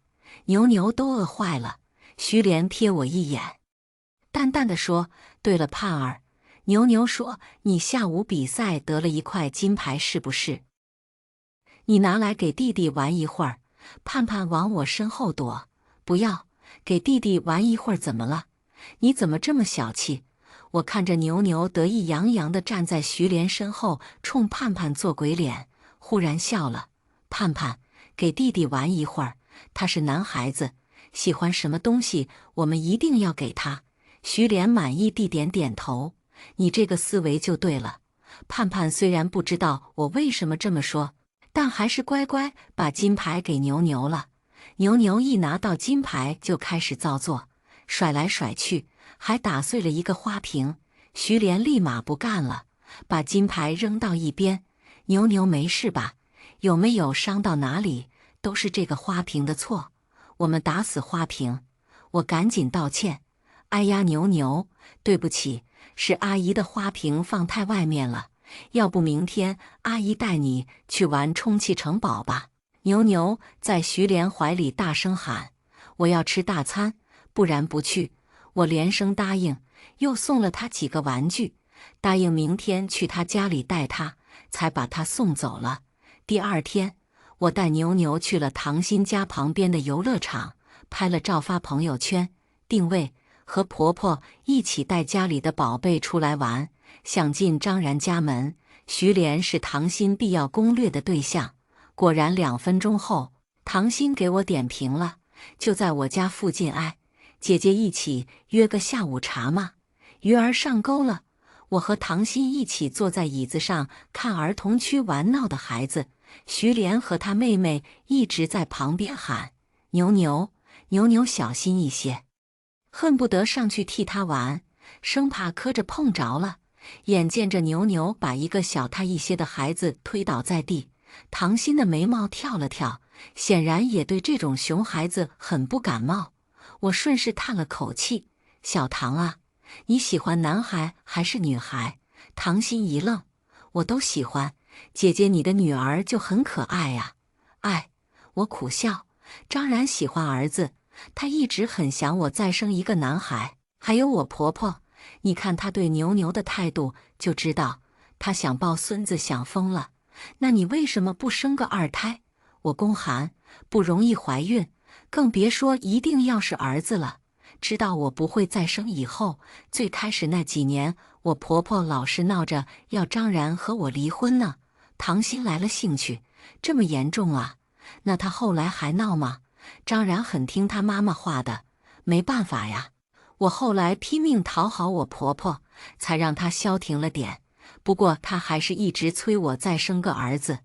牛牛都饿坏了。徐莲瞥我一眼，淡淡的说：“对了，盼儿，牛牛说你下午比赛得了一块金牌，是不是？你拿来给弟弟玩一会儿。”盼盼往我身后躲，不要，给弟弟玩一会儿怎么了？你怎么这么小气？我看着牛牛得意洋洋地站在徐莲身后，冲盼盼做鬼脸，忽然笑了。盼盼，给弟弟玩一会儿，他是男孩子，喜欢什么东西我们一定要给他。徐莲满意地点点头，你这个思维就对了。盼盼虽然不知道我为什么这么说，但还是乖乖把金牌给牛牛了。牛牛一拿到金牌就开始造作，甩来甩去，还打碎了一个花瓶。徐莲立马不干了，把金牌扔到一边。牛牛没事吧？有没有伤到哪里？都是这个花瓶的错，我们打死花瓶。我赶紧道歉。哎呀，牛牛，对不起，是阿姨的花瓶放太外面了。要不明天阿姨带你去玩充气城堡吧？牛牛在徐莲怀里大声喊：“我要吃大餐，不然不去。”我连声答应，又送了他几个玩具，答应明天去他家里带他，才把他送走了。第二天，我带牛牛去了唐鑫家旁边的游乐场，拍了照发朋友圈，定位和婆婆一起带家里的宝贝出来玩。想进张然家门，徐莲是唐鑫必要攻略的对象。果然2分钟后，唐鑫给我点评了，就在我家附近。哎，姐姐一起约个下午茶吗？鱼儿上钩了。我和唐鑫一起坐在椅子上看儿童区玩闹的孩子，徐莲和她妹妹一直在旁边喊：“牛牛，牛牛小心一些！”恨不得上去替他玩，生怕磕着碰着了。眼见着牛牛把一个小他一些的孩子推倒在地，唐鑫的眉毛跳了跳，显然也对这种熊孩子很不感冒。我顺势叹了口气：“小唐啊，你喜欢男孩还是女孩？”唐鑫一愣：“我都喜欢，姐姐你的女儿就很可爱呀。”哎，我苦笑。张然喜欢儿子，她一直很想我再生一个男孩。还有我婆婆，你看她对牛牛的态度就知道，她想抱孙子想疯了。那你为什么不生个2胎？我宫寒，不容易怀孕，更别说一定要是儿子了。知道我不会再生以后，最开始那几年，我婆婆老是闹着要张然和我离婚呢。唐鑫来了兴趣：“这么严重啊？那她后来还闹吗？”张然很听她妈妈话的，没办法呀。我后来拼命讨好我婆婆，才让她消停了点。不过她还是一直催我再生个儿子。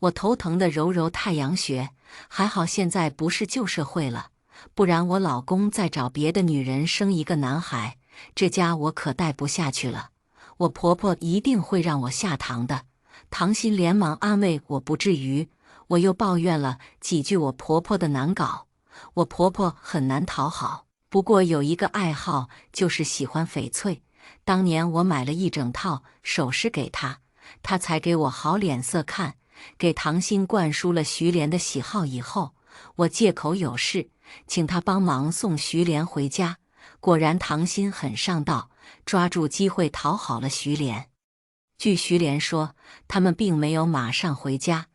我头疼地揉揉太阳穴，还好现在不是旧社会了，不然我老公再找别的女人生一个男孩，这家我可带不下去了。我婆婆一定会让我下堂的。唐鑫连忙安慰我不至于。我又抱怨了几句我婆婆的难搞。我婆婆很难讨好，不过有一个爱好，就是喜欢翡翠。当年我买了一整套首饰给她，她才给我好脸色看。给唐鑫灌输了徐莲的喜好以后，我借口有事，请她帮忙送徐莲回家。果然唐鑫很上道，抓住机会讨好了徐莲。据徐莲说，他们并没有马上回家，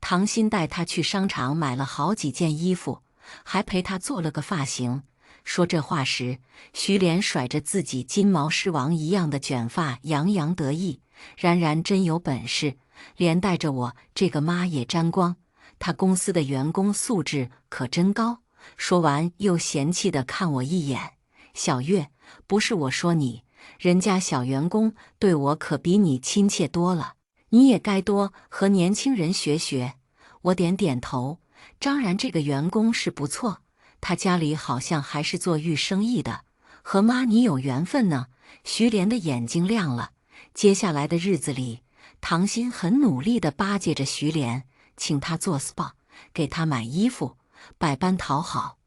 唐鑫带她去商场买了好几件衣服，还陪她做了个发型。说这话时，徐莲甩着自己金毛狮王一样的卷发，洋洋得意。然然真有本事，连带着我这个妈也沾光。他公司的员工素质可真高。说完又嫌弃地看我一眼：“小月，不是我说你，人家小员工对我可比你亲切多了，你也该多和年轻人学学。”我点点头。张然这个员工是不错，他家里好像还是做玉生意的，和妈你有缘分呢。徐莲的眼睛亮了。接下来的日子里，唐鑫很努力地巴结着徐莲，请她做 SPA， 给她买衣服，百般讨好。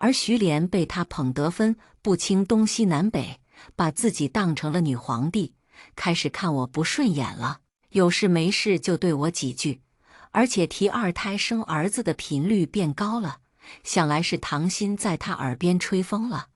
而徐莲被他捧得分不清东西南北，把自己当成了女皇帝，开始看我不顺眼了，有事没事就对我几句，而且提二胎生儿子的频率变高了，想来是唐鑫在他耳边吹风了。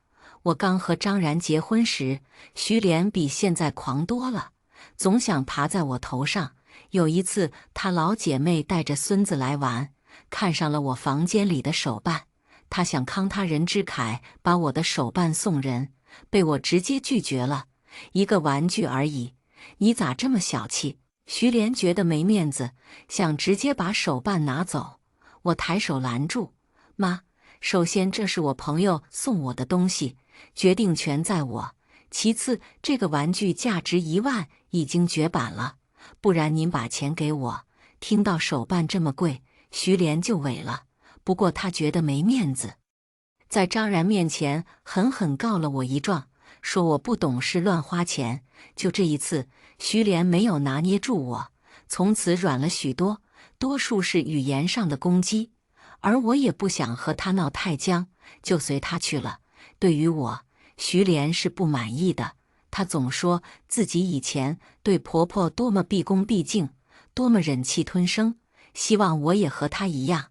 我刚和张然结婚时，徐莲比现在狂多了，总想爬在我头上。有一次，她老姐妹带着孙子来玩，看上了我房间里的手办，她想慷他人之慨，把我的手办送人，被我直接拒绝了。一个玩具而已，你咋这么小气？徐莲觉得没面子，想直接把手办拿走。我抬手拦住，妈，首先这是我朋友送我的东西，决定权在我。其次，这个玩具价值1万，已经绝版了，不然您把钱给我。听到手办这么贵，徐莲就萎了。不过她觉得没面子，在张然面前狠狠告了我一状，说我不懂事乱花钱。就这一次，徐莲没有拿捏住我，从此软了许多，多数是语言上的攻击，而我也不想和她闹太僵，就随她去了。对于我，徐莲是不满意的，她总说自己以前对婆婆多么毕恭毕敬，多么忍气吞声，希望我也和她一样。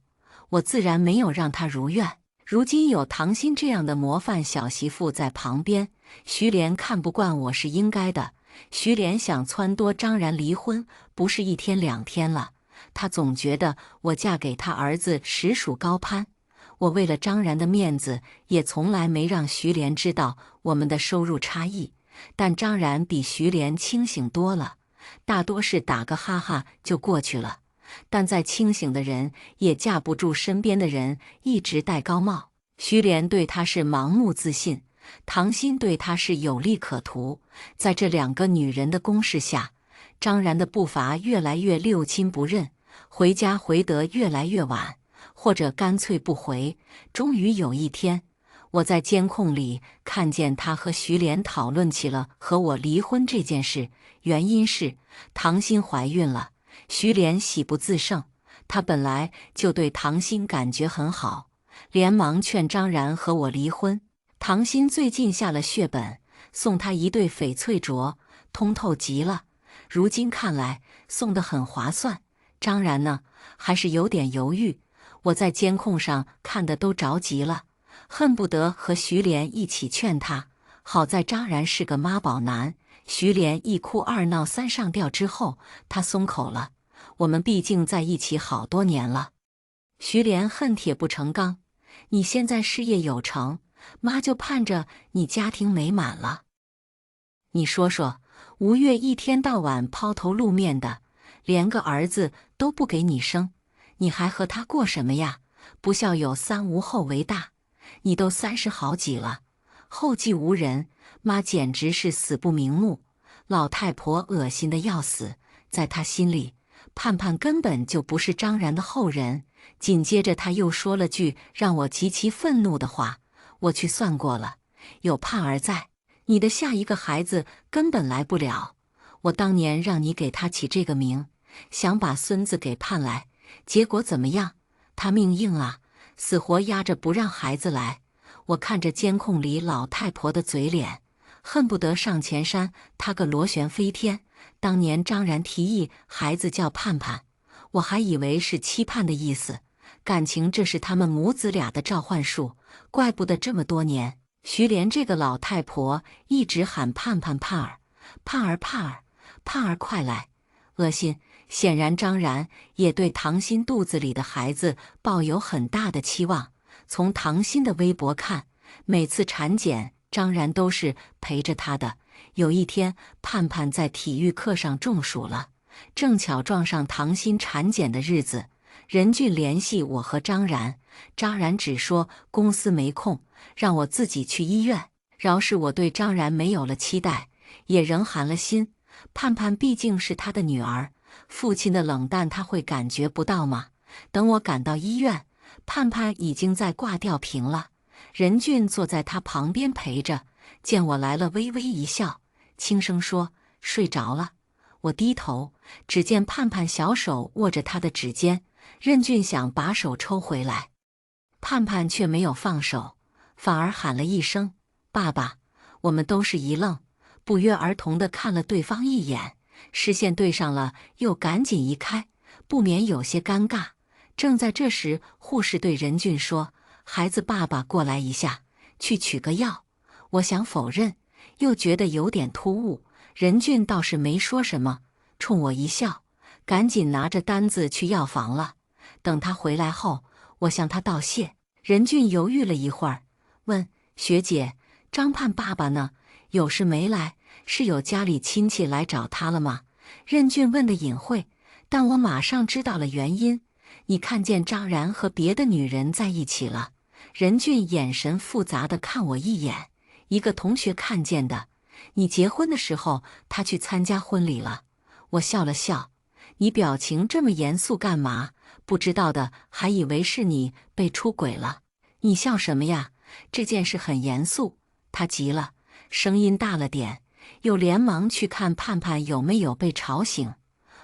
我自然没有让她如愿。如今有唐鑫这样的模范小媳妇在旁边，徐莲看不惯我是应该的。徐莲想撺掇张然离婚，不是1天2天了。她总觉得我嫁给他儿子实属高攀。我为了张然的面子，也从来没让徐莲知道我们的收入差异。但张然比徐莲清醒多了，大多是打个哈哈就过去了。但再清醒的人也架不住身边的人一直戴高帽。徐莲对他是盲目自信，唐鑫对他是有利可图。在这2个女人的攻势下，张然的步伐越来越六亲不认，回家回得越来越晚，或者干脆不回。终于有一天，我在监控里看见他和徐莲讨论起了和我离婚这件事，原因是唐鑫怀孕了。徐莲喜不自胜，她本来就对唐鑫感觉很好，连忙劝张然和我离婚。唐鑫最近下了血本，送他一对翡翠镯，通透极了。如今看来送得很划算。张然呢，还是有点犹豫。我在监控上看得都着急了，恨不得和徐莲一起劝他。好在张然是个妈宝男，徐莲1哭2闹3上吊之后，他松口了。我们毕竟在一起好多年了。徐莲恨铁不成钢，你现在事业有成，妈就盼着你家庭美满了。你说说，吴越一天到晚抛头露面的，连个儿子都不给你生，你还和他过什么呀？不孝有三，无后为大。你都30好几了，后继无人，妈简直是死不瞑目。老太婆恶心的要死，在她心里，盼盼根本就不是张然的后人。紧接着她又说了句让我极其愤怒的话：我去算过了，有盼儿在，你的下一个孩子根本来不了。我当年让你给他起这个名，想把孙子给盼来，结果怎么样？他命硬啊，死活压着不让孩子来。我看着监控里老太婆的嘴脸，恨不得上前扇她个螺旋飞天。当年张然提议孩子叫盼盼，我还以为是期盼的意思，感情这是他们母子俩的召唤术，怪不得这么多年徐莲这个老太婆一直喊盼盼盼儿，盼儿盼儿盼儿快来，恶心。显然张然也对唐鑫肚子里的孩子抱有很大的期望。从唐鑫的微博看，每次产检张然都是陪着他的。有一天盼盼在体育课上中暑了，正巧撞上唐鑫产检的日子，任俊联系我和张然，张然只说公司没空，让我自己去医院。饶是我对张然没有了期待，也仍寒了心。盼盼毕竟是他的女儿，父亲的冷淡他会感觉不到吗？等我赶到医院，盼盼已经在挂吊瓶了，任俊坐在他旁边陪着，见我来了微微一笑，轻声说睡着了。我低头，只见盼盼小手握着他的指尖，任俊想把手抽回来，盼盼却没有放手。反而喊了一声爸爸。我们都是一愣，不约而同地看了对方一眼，视线对上了，又赶紧移开，不免有些尴尬。正在这时，护士对任俊说：“孩子爸爸过来一下，去取个药。”我想否认，又觉得有点突兀。任俊倒是没说什么，冲我一笑，赶紧拿着单子去药房了。等他回来后，我向他道谢。任俊犹豫了一会儿，问学姐：“张盼爸爸呢？有事没来？是有家里亲戚来找他了吗？”任俊问得隐晦，但我马上知道了原因。你看见张然和别的女人在一起了？任俊眼神复杂地看我一眼。一个同学看见的。你结婚的时候，他去参加婚礼了。我笑了笑。你表情这么严肃干嘛？不知道的还以为是你被出轨了。你笑什么呀？这件事很严肃。他急了，声音大了点，又连忙去看盼盼有没有被吵醒。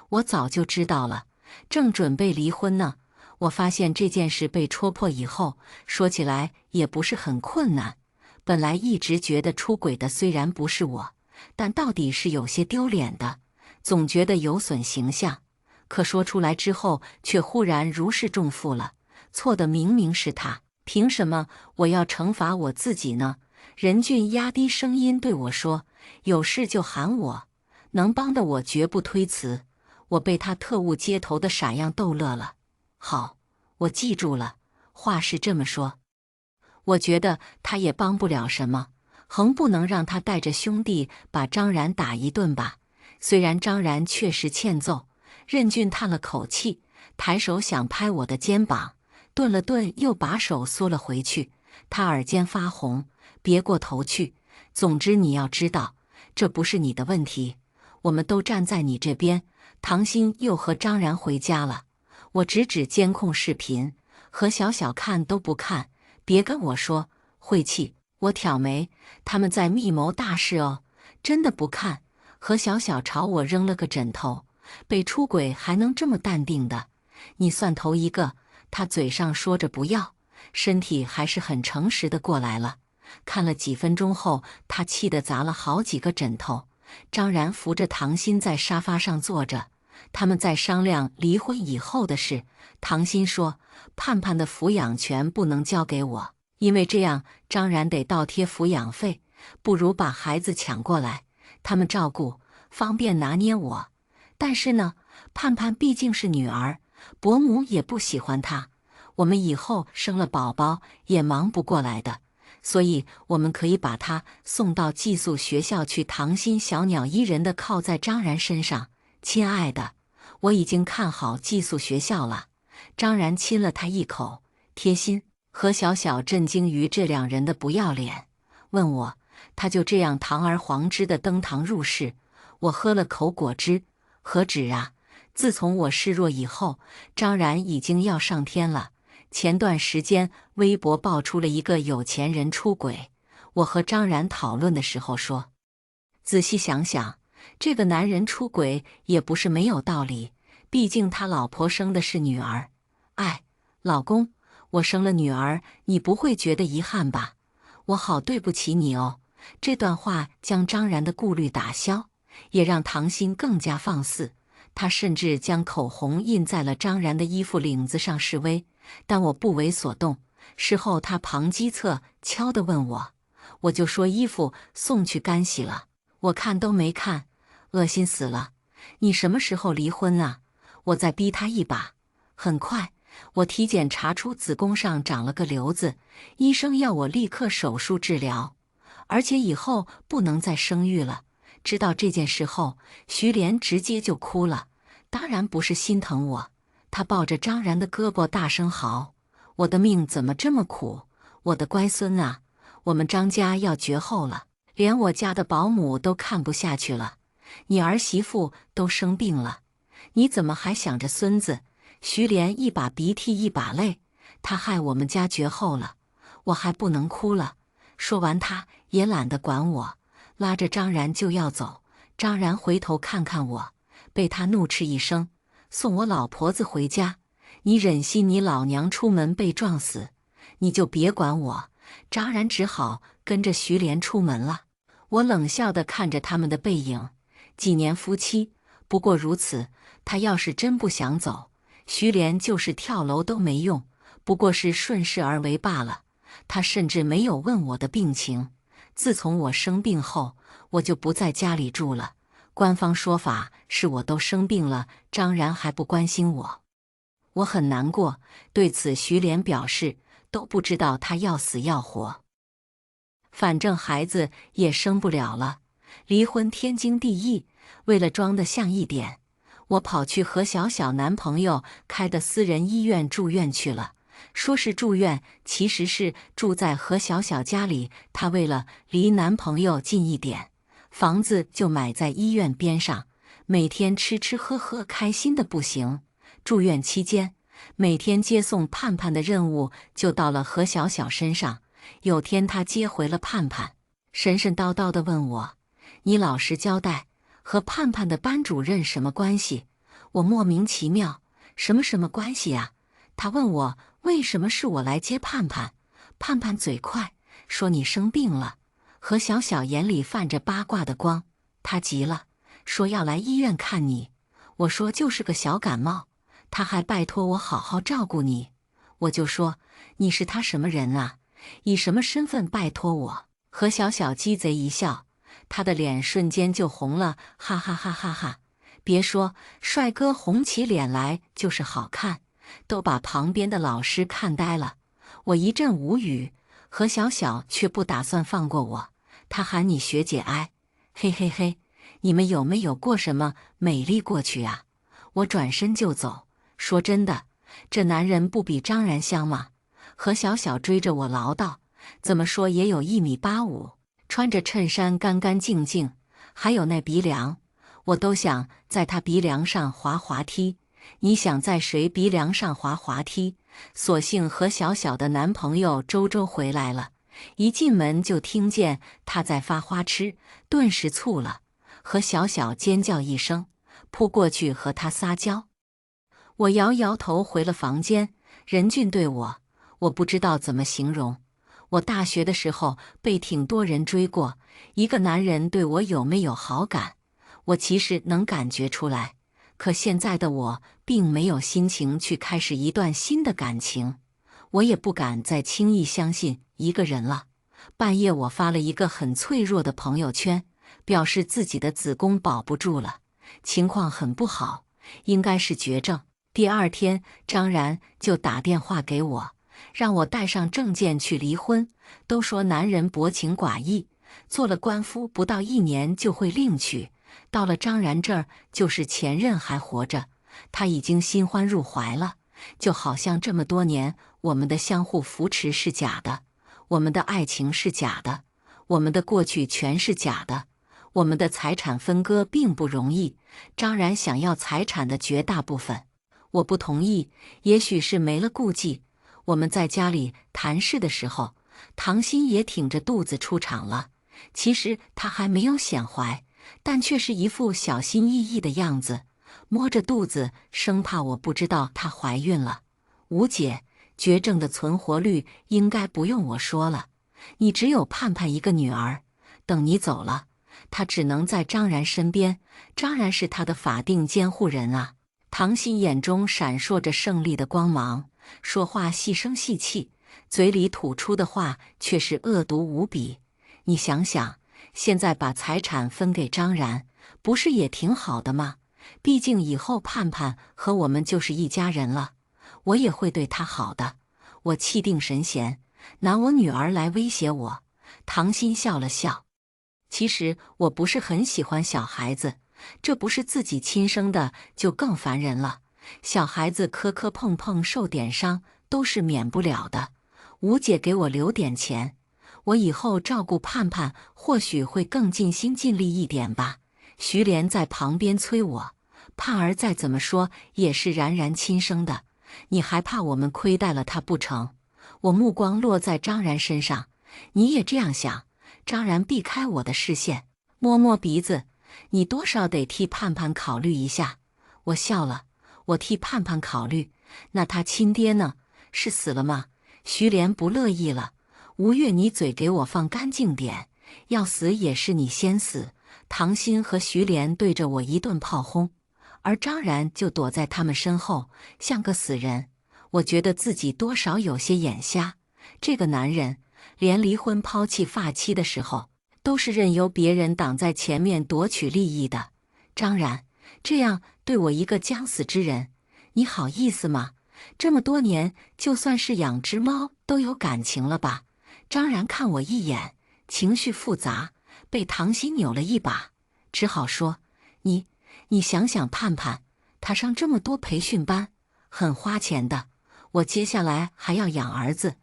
我早就知道了，正准备离婚呢。我发现这件事被戳破以后，说起来也不是很困难。本来一直觉得出轨的虽然不是我，但到底是有些丢脸的，总觉得有损形象。可说出来之后，却忽然如释重负了。错的明明是他，凭什么我要惩罚我自己呢？任俊压低声音对我说：“有事就喊我，能帮的我绝不推辞。”我被他特务接头的傻样逗乐了。好，我记住了，话是这么说。我觉得他也帮不了什么，横不能让他带着兄弟把张然打一顿吧。虽然张然确实欠揍。任俊叹了口气，抬手想拍我的肩膀，顿了顿，又把手缩了回去。他耳尖发红，别过头去。总之你要知道，这不是你的问题，我们都站在你这边。唐鑫又和张然回家了。我指指监控视频，何小小看都不看。别跟我说晦气。我挑眉，他们在密谋大事哦。真的不看？何小小朝我扔了个枕头。被出轨还能这么淡定的？你算头一个。他嘴上说着不要，身体还是很诚实的过来了。看了几分钟后，他气得砸了好几个枕头。张然扶着唐鑫在沙发上坐着，他们在商量离婚以后的事。唐鑫说：“盼盼的抚养权不能交给我，因为这样张然得倒贴抚养费，不如把孩子抢过来，他们照顾，方便拿捏我。但是呢，盼盼毕竟是女儿，伯母也不喜欢她，我们以后生了宝宝也忙不过来的，所以我们可以把她送到寄宿学校去。”唐鑫小鸟依人地靠在张然身上：“亲爱的，我已经看好寄宿学校了。”张然亲了他一口，贴心。何小小震惊于这两人的不要脸，问我：“他就这样堂而皇之的登堂入室？”我喝了口果汁。何止啊！自从我示弱以后，张然已经要上天了。前段时间微博爆出了一个有钱人出轨，我和张然讨论的时候说，仔细想想，这个男人出轨也不是没有道理，毕竟他老婆生的是女儿。哎，老公，我生了女儿，你不会觉得遗憾吧？我好对不起你哦。这段话将张然的顾虑打消，也让唐鑫更加放肆。他甚至将口红印在了张然的衣服领子上示威，但我不为所动。事后他旁击侧敲地问我，我就说衣服送去干洗了，我看都没看，恶心死了。你什么时候离婚啊？我再逼他一把。很快，我体检查出子宫上长了个瘤子，医生要我立刻手术治疗，而且以后不能再生育了。知道这件事后，徐莲直接就哭了，当然不是心疼我，她抱着张然的胳膊大声嚎：“我的命怎么这么苦？我的乖孙啊，我们张家要绝后了，连我家的保姆都看不下去了，你儿媳妇都生病了，你怎么还想着孙子？”徐莲一把鼻涕一把泪，她害我们家绝后了，我还不能哭了。说完，她也懒得管我，拉着张然就要走。张然回头看看我，被他怒斥一声：“送我老婆子回家！你忍心你老娘出门被撞死？你就别管我，张然只好跟着徐莲出门了。我冷笑地看着他们的背影，几年夫妻，不过如此。他要是真不想走，徐莲就是跳楼都没用，不过是顺势而为罢了。他甚至没有问我的病情。自从我生病后，我就不在家里住了。官方说法是我都生病了，张然还不关心我。我很难过，对此徐莲表示都不知道他要死要活。反正孩子也生不了了，离婚天经地义。为了装得像一点，我跑去和小小男朋友开的私人医院住院去了。说是住院，其实是住在何小小家里。她为了离男朋友近一点，房子就买在医院边上，每天吃吃喝喝，开心的不行。住院期间，每天接送盼盼的任务就到了何小小身上。有天她接回了盼盼，神神叨叨地问我：“你老实交代，和盼盼的班主任什么关系？”我莫名其妙，什么关系啊？她问我为什么是我来接盼盼。盼盼嘴快，说你生病了。何小小眼里泛着八卦的光，她急了，说要来医院看你。我说就是个小感冒，她还拜托我好好照顾你。我就说你是她什么人啊？以什么身份拜托我？何小小鸡贼一笑，她的脸瞬间就红了，哈哈哈哈哈！别说帅哥红起脸来就是好看，都把旁边的老师看呆了。我一阵无语，何小小却不打算放过我，她喊你学姐哀，嘿嘿嘿，你们有没有过什么美丽过去啊？我转身就走，说真的，这男人不比张然香吗？何小小追着我唠叨，怎么说也有1.85米，穿着衬衫干干净净，还有那鼻梁，我都想在他鼻梁上滑滑梯。你想在谁鼻梁上滑滑梯？所幸何小小的男朋友周周回来了，一进门就听见他在发花痴，顿时醋了。何小小尖叫一声，扑过去和他撒娇。我摇摇头回了房间。任俊对我不知道怎么形容。我大学的时候被挺多人追过，一个男人对我有没有好感，我其实能感觉出来。可现在的我并没有心情去开始一段新的感情，我也不敢再轻易相信一个人了。半夜我发了一个很脆弱的朋友圈，表示自己的子宫保不住了，情况很不好，应该是绝症。第二天，张然就打电话给我，让我带上证件去离婚。都说男人薄情寡义，做了官夫不到1年就会另娶。到了张然这儿，就是前任还活着，他已经新欢入怀了，就好像这么多年我们的相互扶持是假的，我们的爱情是假的，我们的过去全是假的，我们的财产分割并不容易。张然想要财产的绝大部分，我不同意，也许是没了顾忌。我们在家里谈事的时候，唐鑫也挺着肚子出场了，其实他还没有显怀，但却是一副小心翼翼的样子，摸着肚子，生怕我不知道她怀孕了。吴姐，绝症的存活率应该不用我说了，你只有盼盼一个女儿，等你走了，她只能在张然身边，张然是她的法定监护人啊。唐鑫眼中闪烁着胜利的光芒，说话细声细气，嘴里吐出的话却是恶毒无比。你想想，现在把财产分给张然，不是也挺好的吗？毕竟以后盼盼和我们就是一家人了，我也会对他好的。我气定神闲，拿我女儿来威胁我。唐鑫笑了笑，其实我不是很喜欢小孩子，这不是自己亲生的就更烦人了。小孩子磕磕碰碰受点伤都是免不了的。吴姐给我留点钱，我以后照顾盼盼或许会更尽心尽力一点吧。徐莲在旁边催我，盼儿再怎么说也是然然亲生的，你还怕我们亏待了她不成？我目光落在张然身上，你也这样想？张然避开我的视线，摸摸鼻子，你多少得替盼盼考虑一下。我笑了，我替盼盼考虑，那他亲爹呢？是死了吗？徐莲不乐意了，吴越，你嘴给我放干净点，要死也是你先死。唐鑫和徐莲对着我一顿炮轰，而张然就躲在他们身后，像个死人。我觉得自己多少有些眼瞎。这个男人连离婚抛弃发妻的时候，都是任由别人挡在前面夺取利益的。张然这样对我一个将死之人，你好意思吗？这么多年，就算是养只猫都有感情了吧？张然看我一眼，情绪复杂，被唐鑫扭了一把，只好说：你想想盼盼，他上这么多培训班，很花钱的，我接下来还要养儿子，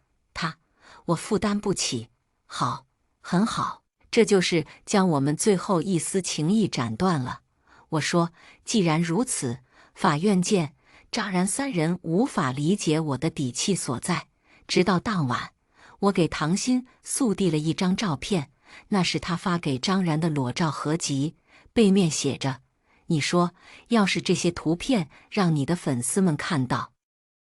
我负担不起。好，很好，这就是将我们最后一丝情谊斩断了。我说，既然如此，法院见。张然三人无法理解我的底气所在。直到当晚，我给唐鑫速递了一张照片，那是他发给张然的裸照合集，背面写着：你说，要是这些图片让你的粉丝们看到，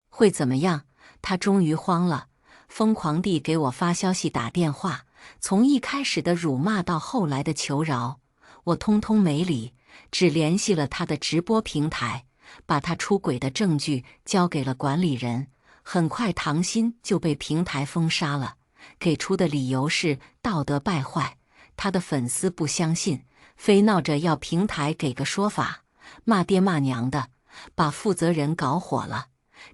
会怎么样？他终于慌了，疯狂地给我发消息打电话，从一开始的辱骂到后来的求饶，我通通没理，只联系了他的直播平台，把他出轨的证据交给了管理人。很快唐鑫就被平台封杀了，给出的理由是道德败坏。他的粉丝不相信，非闹着要平台给个说法，骂爹骂娘的，把负责人搞火了，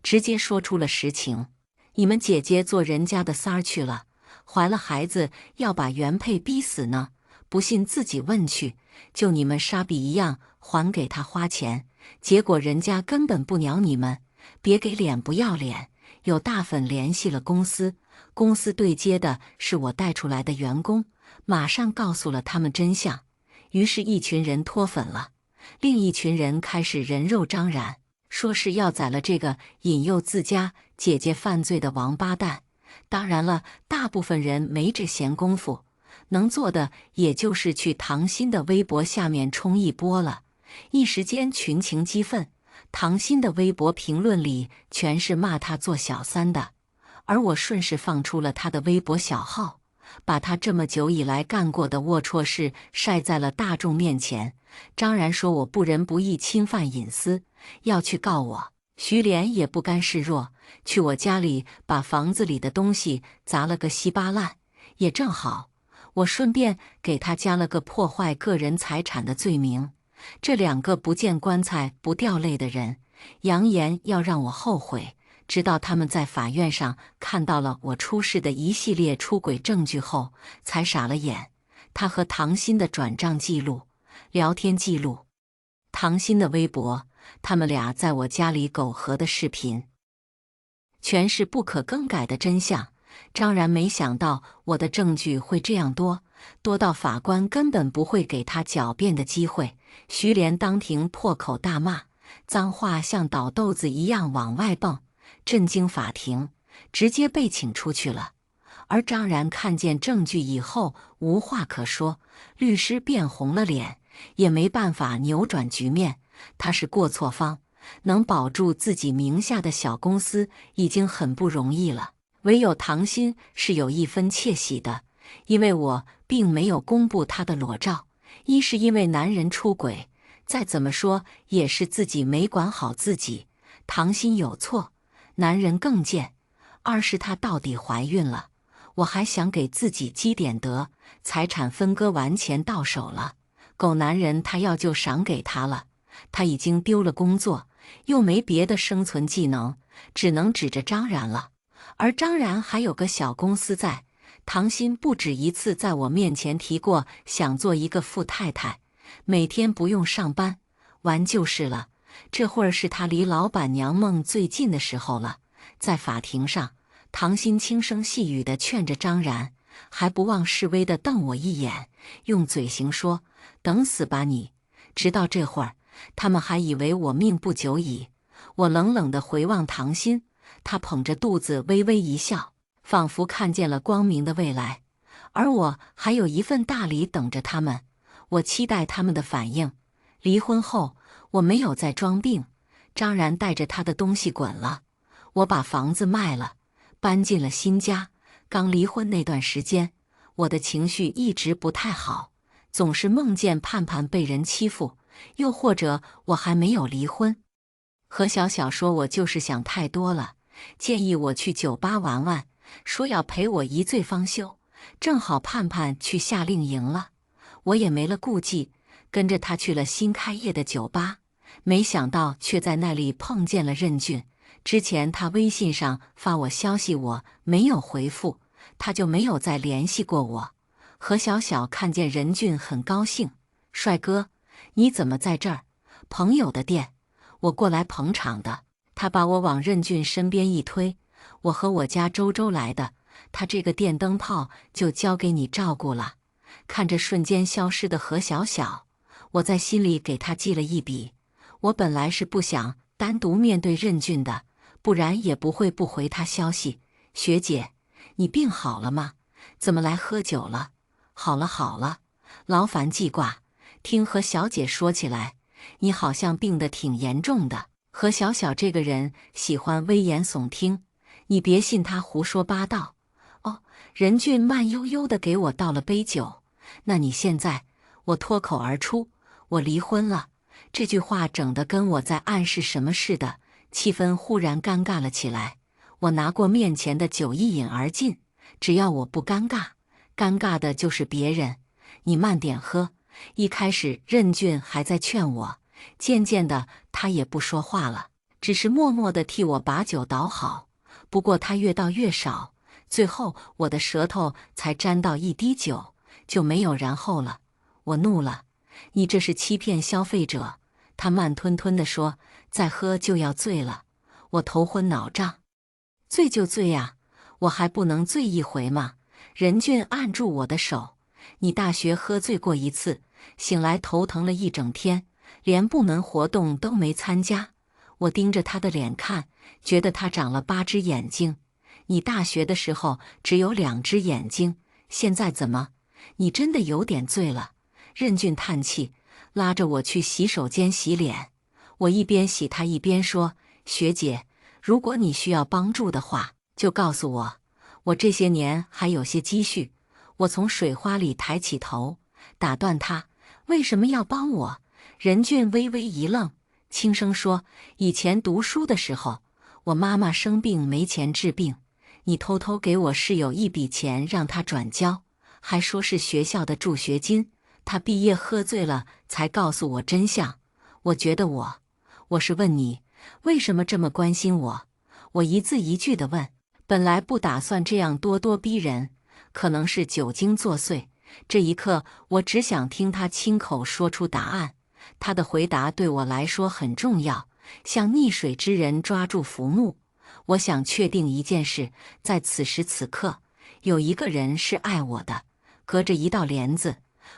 直接说出了实情：你们姐姐做人家的三儿去了，怀了孩子要把原配逼死呢，不信自己问去，就你们傻逼一样还给他花钱，结果人家根本不鸟你们，别给脸不要脸。有大粉联系了公司，公司对接的是我带出来的员工，马上告诉了他们真相。于是一群人脱粉了，另一群人开始人肉张然，说是要宰了这个引诱自家姐姐犯罪的王八蛋。当然了，大部分人没这闲工夫，能做的也就是去唐鑫的微博下面冲一波了。一时间群情激愤，唐鑫的微博评论里全是骂他做小三的，而我顺势放出了他的微博小号，把他这么久以来干过的龌龊事晒在了大众面前。张然说我不仁不义，侵犯隐私，要去告我。徐莲也不甘示弱，去我家里把房子里的东西砸了个稀巴烂，也正好，我顺便给他加了个破坏个人财产的罪名。这两个不见棺材不掉泪的人，扬言要让我后悔，直到他们在法院上看到了我出示的一系列出轨证据后，才傻了眼。他和唐鑫的转账记录、聊天记录、唐鑫的微博，他们俩在我家里苟合的视频，全是不可更改的真相。张然没想到我的证据会这样多，多到法官根本不会给他狡辩的机会。徐莲当庭破口大骂，脏话像倒豆子一样往外蹦，震惊法庭，直接被请出去了。而张然看见证据以后无话可说，律师变红了脸，也没办法扭转局面，他是过错方，能保住自己名下的小公司已经很不容易了。唯有唐鑫是有一分窃喜的，因为我并没有公布他的裸照，一是因为男人出轨，再怎么说也是自己没管好自己，唐鑫有错，男人更贱；二是她到底怀孕了，我还想给自己积点德，财产分割完钱到手了，狗男人他要就赏给他了。他已经丢了工作，又没别的生存技能，只能指着张然了。而张然还有个小公司在，唐鑫不止一次在我面前提过想做一个富太太，每天不用上班，玩就是了。这会儿是他离老板娘梦最近的时候了。在法庭上，唐鑫轻声细语地劝着张然，还不忘示威地瞪我一眼，用嘴型说：等死吧你。直到这会儿，他们还以为我命不久矣。我冷冷地回望唐鑫，他捧着肚子微微一笑，仿佛看见了光明的未来。而我还有一份大礼等着他们，我期待他们的反应。离婚后，我没有再装病，张然带着他的东西滚了，我把房子卖了，搬进了新家，刚离婚那段时间，我的情绪一直不太好，总是梦见盼盼被人欺负，又或者我还没有离婚。何小小说我就是想太多了，建议我去酒吧玩玩，说要陪我一醉方休。正好盼盼去夏令营了，我也没了顾忌，跟着他去了新开业的酒吧。没想到却在那里碰见了任俊。之前他微信上发我消息，我没有回复，他就没有再联系过我。何小小看见任俊很高兴，帅哥，你怎么在这儿？朋友的店，我过来捧场的。他把我往任俊身边一推，我和我家周周来的，他这个电灯泡就交给你照顾了。看着瞬间消失的何小小，我在心里给他记了一笔。我本来是不想单独面对任俊的，不然也不会不回他消息。学姐，你病好了吗？怎么来喝酒了？好了好了，劳烦记挂。听何小姐说起来，你好像病得挺严重的。何小小这个人喜欢危言耸听，你别信他胡说八道。哦，任俊慢悠悠地给我倒了杯酒。那你现在……我脱口而出，我离婚了。这句话整得跟我在暗示什么似的，气氛忽然尴尬了起来。我拿过面前的酒一饮而尽，只要我不尴尬，尴尬的就是别人。你慢点喝。一开始任俊还在劝我，渐渐的他也不说话了，只是默默地替我把酒倒好。不过他越倒越少，最后我的舌头才沾到一滴酒，就没有然后了。我怒了，你这是欺骗消费者。他慢吞吞地说，再喝就要醉了。我头昏脑胀，醉就醉呀，我还不能醉一回吗？任俊按住我的手，你大学喝醉过一次，醒来头疼了一整天，连部门活动都没参加。我盯着他的脸看，觉得他长了8只眼睛。你大学的时候只有2只眼睛，现在怎么？你真的有点醉了。任俊叹气，拉着我去洗手间洗脸。我一边洗他一边说，学姐，如果你需要帮助的话，就告诉我，我这些年还有些积蓄。我从水花里抬起头，打断他，为什么要帮我？任俊微微一愣，轻声说，以前读书的时候，我妈妈生病没钱治病，你偷偷给我室友一笔钱让他转交，还说是学校的助学金。他毕业喝醉了才告诉我真相。我觉得我是问你，为什么这么关心我？我一字一句地问，本来不打算这样咄咄逼人，可能是酒精作祟。这一刻，我只想听他亲口说出答案。他的回答对我来说很重要，像溺水之人抓住浮木。我想确定一件事，在此时此刻，有一个人是爱我的，隔着一道帘子，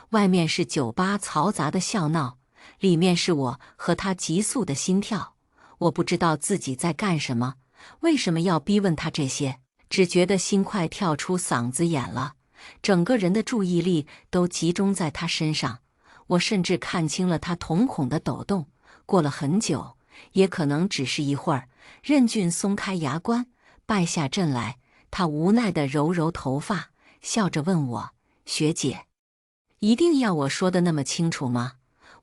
外面是酒吧嘈杂的笑闹，里面是我和他急速的心跳。我不知道自己在干什么，为什么要逼问他这些，只觉得心快跳出嗓子眼了，整个人的注意力都集中在他身上。我甚至看清了他瞳孔的抖动。过了很久，也可能只是一会儿，任俊松开牙关，败下阵来。他无奈地揉揉头发，笑着问我，学姐，一定要我说的那么清楚吗？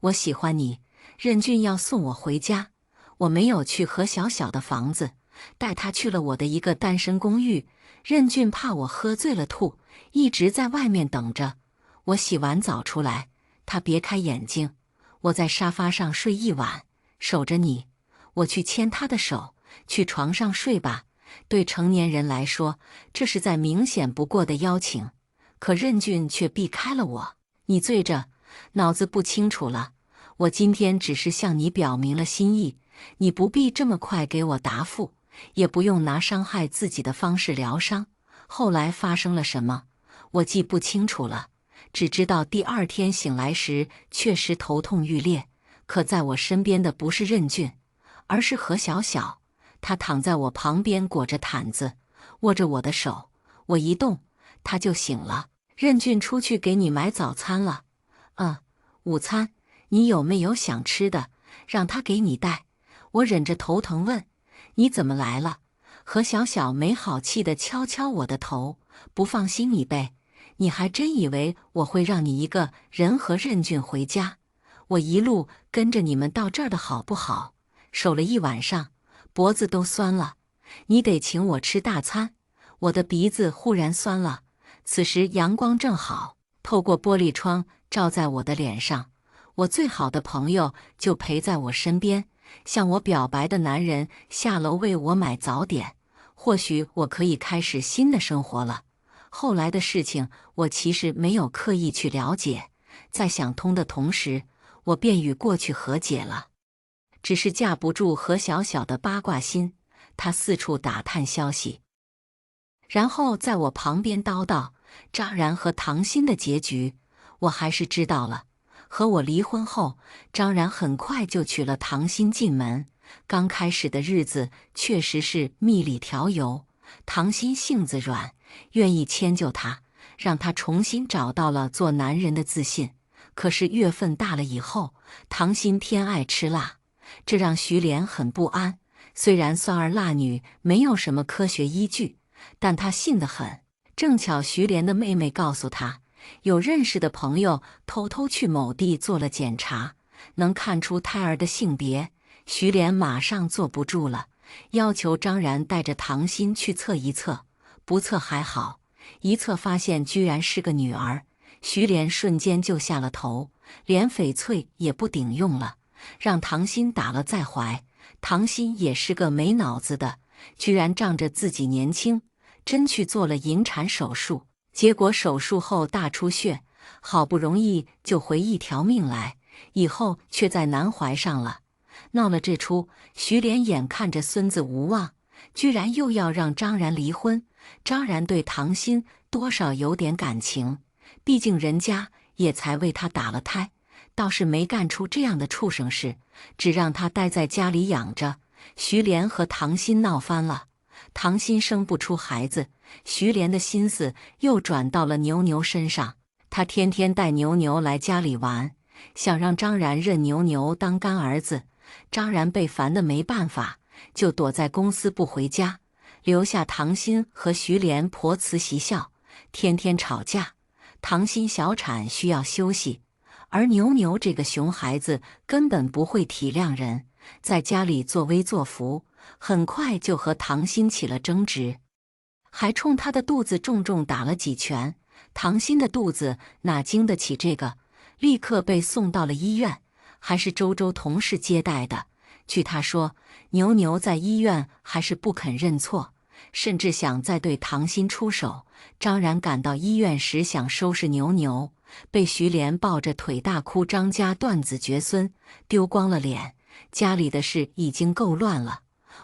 我喜欢你。任俊要送我回家，我没有去何小小的房子，带他去了我的一个单身公寓。任俊怕我喝醉了吐，一直在外面等着。我洗完澡出来，他别开眼睛，我在沙发上睡一晚，守着你。我去牵他的手，去床上睡吧。对成年人来说，这是再明显不过的邀请，可任俊却避开了我。你醉着，脑子不清楚了。我今天只是向你表明了心意，你不必这么快给我答复，也不用拿伤害自己的方式疗伤。后来发生了什么，我记不清楚了，只知道第2天醒来时确实头痛欲裂。可在我身边的不是任俊，而是何小小。他躺在我旁边，裹着毯子，握着我的手。我一动，他就醒了。任俊出去给你买早餐了。午餐，你有没有想吃的？让他给你带。我忍着头疼问，你怎么来了？何小小没好气地敲敲我的头，不放心你呗，你还真以为我会让你一个人和任俊回家？我一路跟着你们到这儿的好不好？守了一晚上，脖子都酸了，你得请我吃大餐。我的鼻子忽然酸了，此时阳光正好，透过玻璃窗照在我的脸上。我最好的朋友就陪在我身边，向我表白的男人下楼为我买早点。或许我可以开始新的生活了。后来的事情，我其实没有刻意去了解，在想通的同时，我便与过去和解了。只是架不住何小小的八卦心，她四处打探消息，然后在我旁边叨叨张然和唐鑫的结局，我还是知道了。和我离婚后，张然很快就娶了唐鑫进门。刚开始的日子确实是蜜里调油，唐鑫性子软，愿意迁就他，让他重新找到了做男人的自信。可是月份大了以后，唐鑫偏爱吃辣，这让徐莲很不安。虽然酸儿辣女没有什么科学依据，但她信得很。正巧徐莲的妹妹告诉她，有认识的朋友偷偷去某地做了检查，能看出胎儿的性别。徐莲马上坐不住了，要求张然带着唐鑫去测一测。不测还好，一测发现居然是个女儿。徐莲瞬间就下了头，连翡翠也不顶用了，让唐鑫打了再怀。唐鑫也是个没脑子的，居然仗着自己年轻，真去做了引产手术。结果手术后大出血，好不容易救回一条命来，以后却在男怀上了。闹了这出，徐莲眼看着孙子无望，居然又要让张然离婚。张然对唐鑫多少有点感情，毕竟人家也才为他打了胎，倒是没干出这样的畜生事，只让他待在家里养着。徐莲和唐鑫闹翻了，唐鑫生不出孩子，徐莲的心思又转到了牛牛身上。他天天带牛牛来家里玩，想让张然认牛牛当干儿子。张然被烦得没办法，就躲在公司不回家，留下唐鑫和徐莲婆慈媳孝，天天吵架。唐鑫小产需要休息，而牛牛这个熊孩子根本不会体谅人，在家里作威作福，很快就和唐鑫起了争执，还冲他的肚子重重打了几拳。唐鑫的肚子哪经得起这个，立刻被送到了医院，还是周周同事接待的。据他说，牛牛在医院还是不肯认错，甚至想再对唐鑫出手。张然赶到医院时想收拾牛牛，被徐莲抱着腿大哭，张家断子绝孙，丢光了脸。家里的事已经够乱了，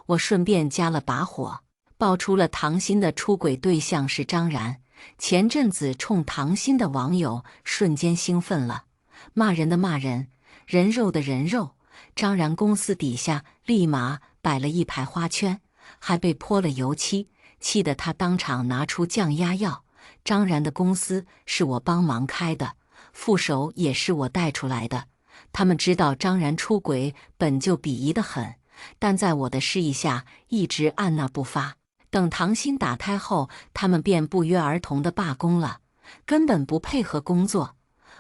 我顺便加了把火，爆出了唐鑫的出轨对象是张然。前阵子冲唐鑫的网友瞬间兴奋了，骂人的骂人，人肉的人肉。张然公司底下立马摆了一排花圈，还被泼了油漆，气得他当场拿出降压药。张然的公司是我帮忙开的，副手也是我带出来的。他们知道张然出轨本就鄙夷得很，但在我的示意下一直按捺不发。等唐鑫打胎后，他们便不约而同地罢工了，根本不配合工作。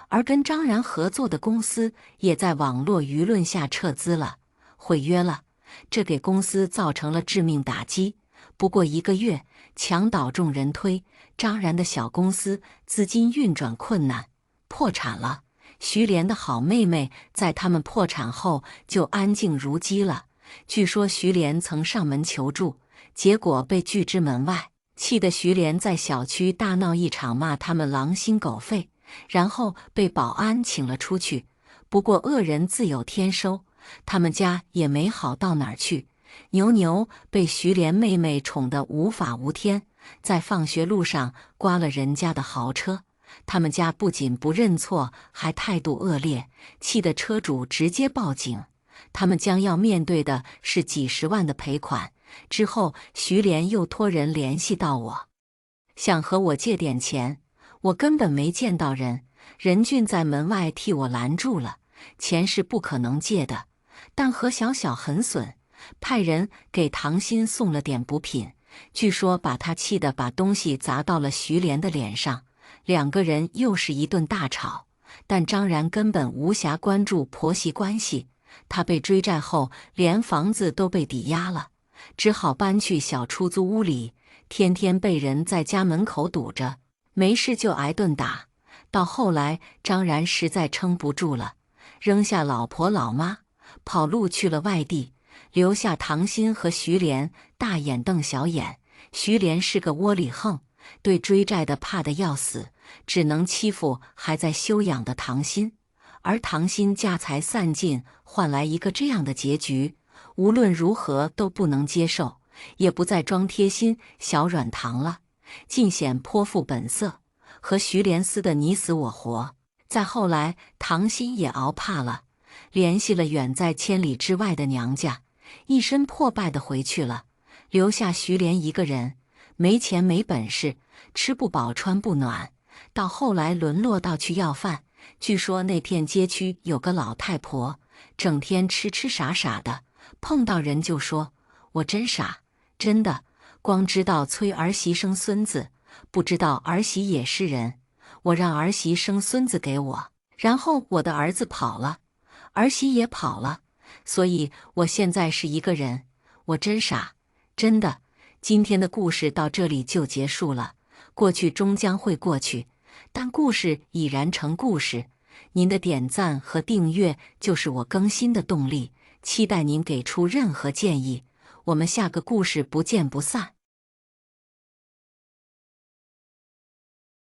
而跟张然合作的公司也在网络舆论下撤资了，毁约了，这给公司造成了致命打击。不过1个月，墙倒众人推，张然的小公司资金运转困难，破产了。徐莲的好妹妹在他们破产后就安静如鸡了。据说徐莲曾上门求助，结果被拒之门外，气得徐莲在小区大闹一场，骂他们狼心狗肺，然后被保安请了出去。不过恶人自有天收，他们家也没好到哪儿去。牛牛被徐莲妹妹宠得无法无天，在放学路上刮了人家的豪车。他们家不仅不认错，还态度恶劣，气得车主直接报警。他们将要面对的是几十万的赔款。之后徐莲又托人联系到我，想和我借点钱，我根本没见到人，任俊在门外替我拦住了，钱是不可能借的。但何小小很损，派人给唐心送了点补品，据说把他气得把东西砸到了徐莲的脸上，两个人又是一顿大吵。但张然根本无暇关注婆媳关系，他被追债后连房子都被抵押了，只好搬去小出租屋里，天天被人在家门口堵着，没事就挨顿打。到后来张然实在撑不住了，扔下老婆老妈，跑路去了外地，留下唐心和徐莲大眼瞪小眼。徐莲是个窝里横，对追债的怕得要死，只能欺负还在休养的唐心。而唐心家财散尽，换来一个这样的结局，无论如何都不能接受，也不再装贴心小软糖了，尽显泼妇本色，和徐莲撕得你死我活。再后来，唐心也熬怕了，联系了远在千里之外的娘家，一身破败的回去了，留下徐莲一个人，没钱没本事，吃不饱穿不暖，到后来沦落到去要饭。据说那片街区有个老太婆，整天痴痴傻傻的，碰到人就说：“我真傻，真的，光知道催儿媳生孙子，不知道儿媳也是人。我让儿媳生孙子给我，然后我的儿子跑了，儿媳也跑了，所以我现在是一个人。我真傻，真的。”今天的故事到这里就结束了，过去终将会过去，但故事已然成故事。您的点赞和订阅就是我更新的动力，期待您给出任何建议，我们下个故事不见不散。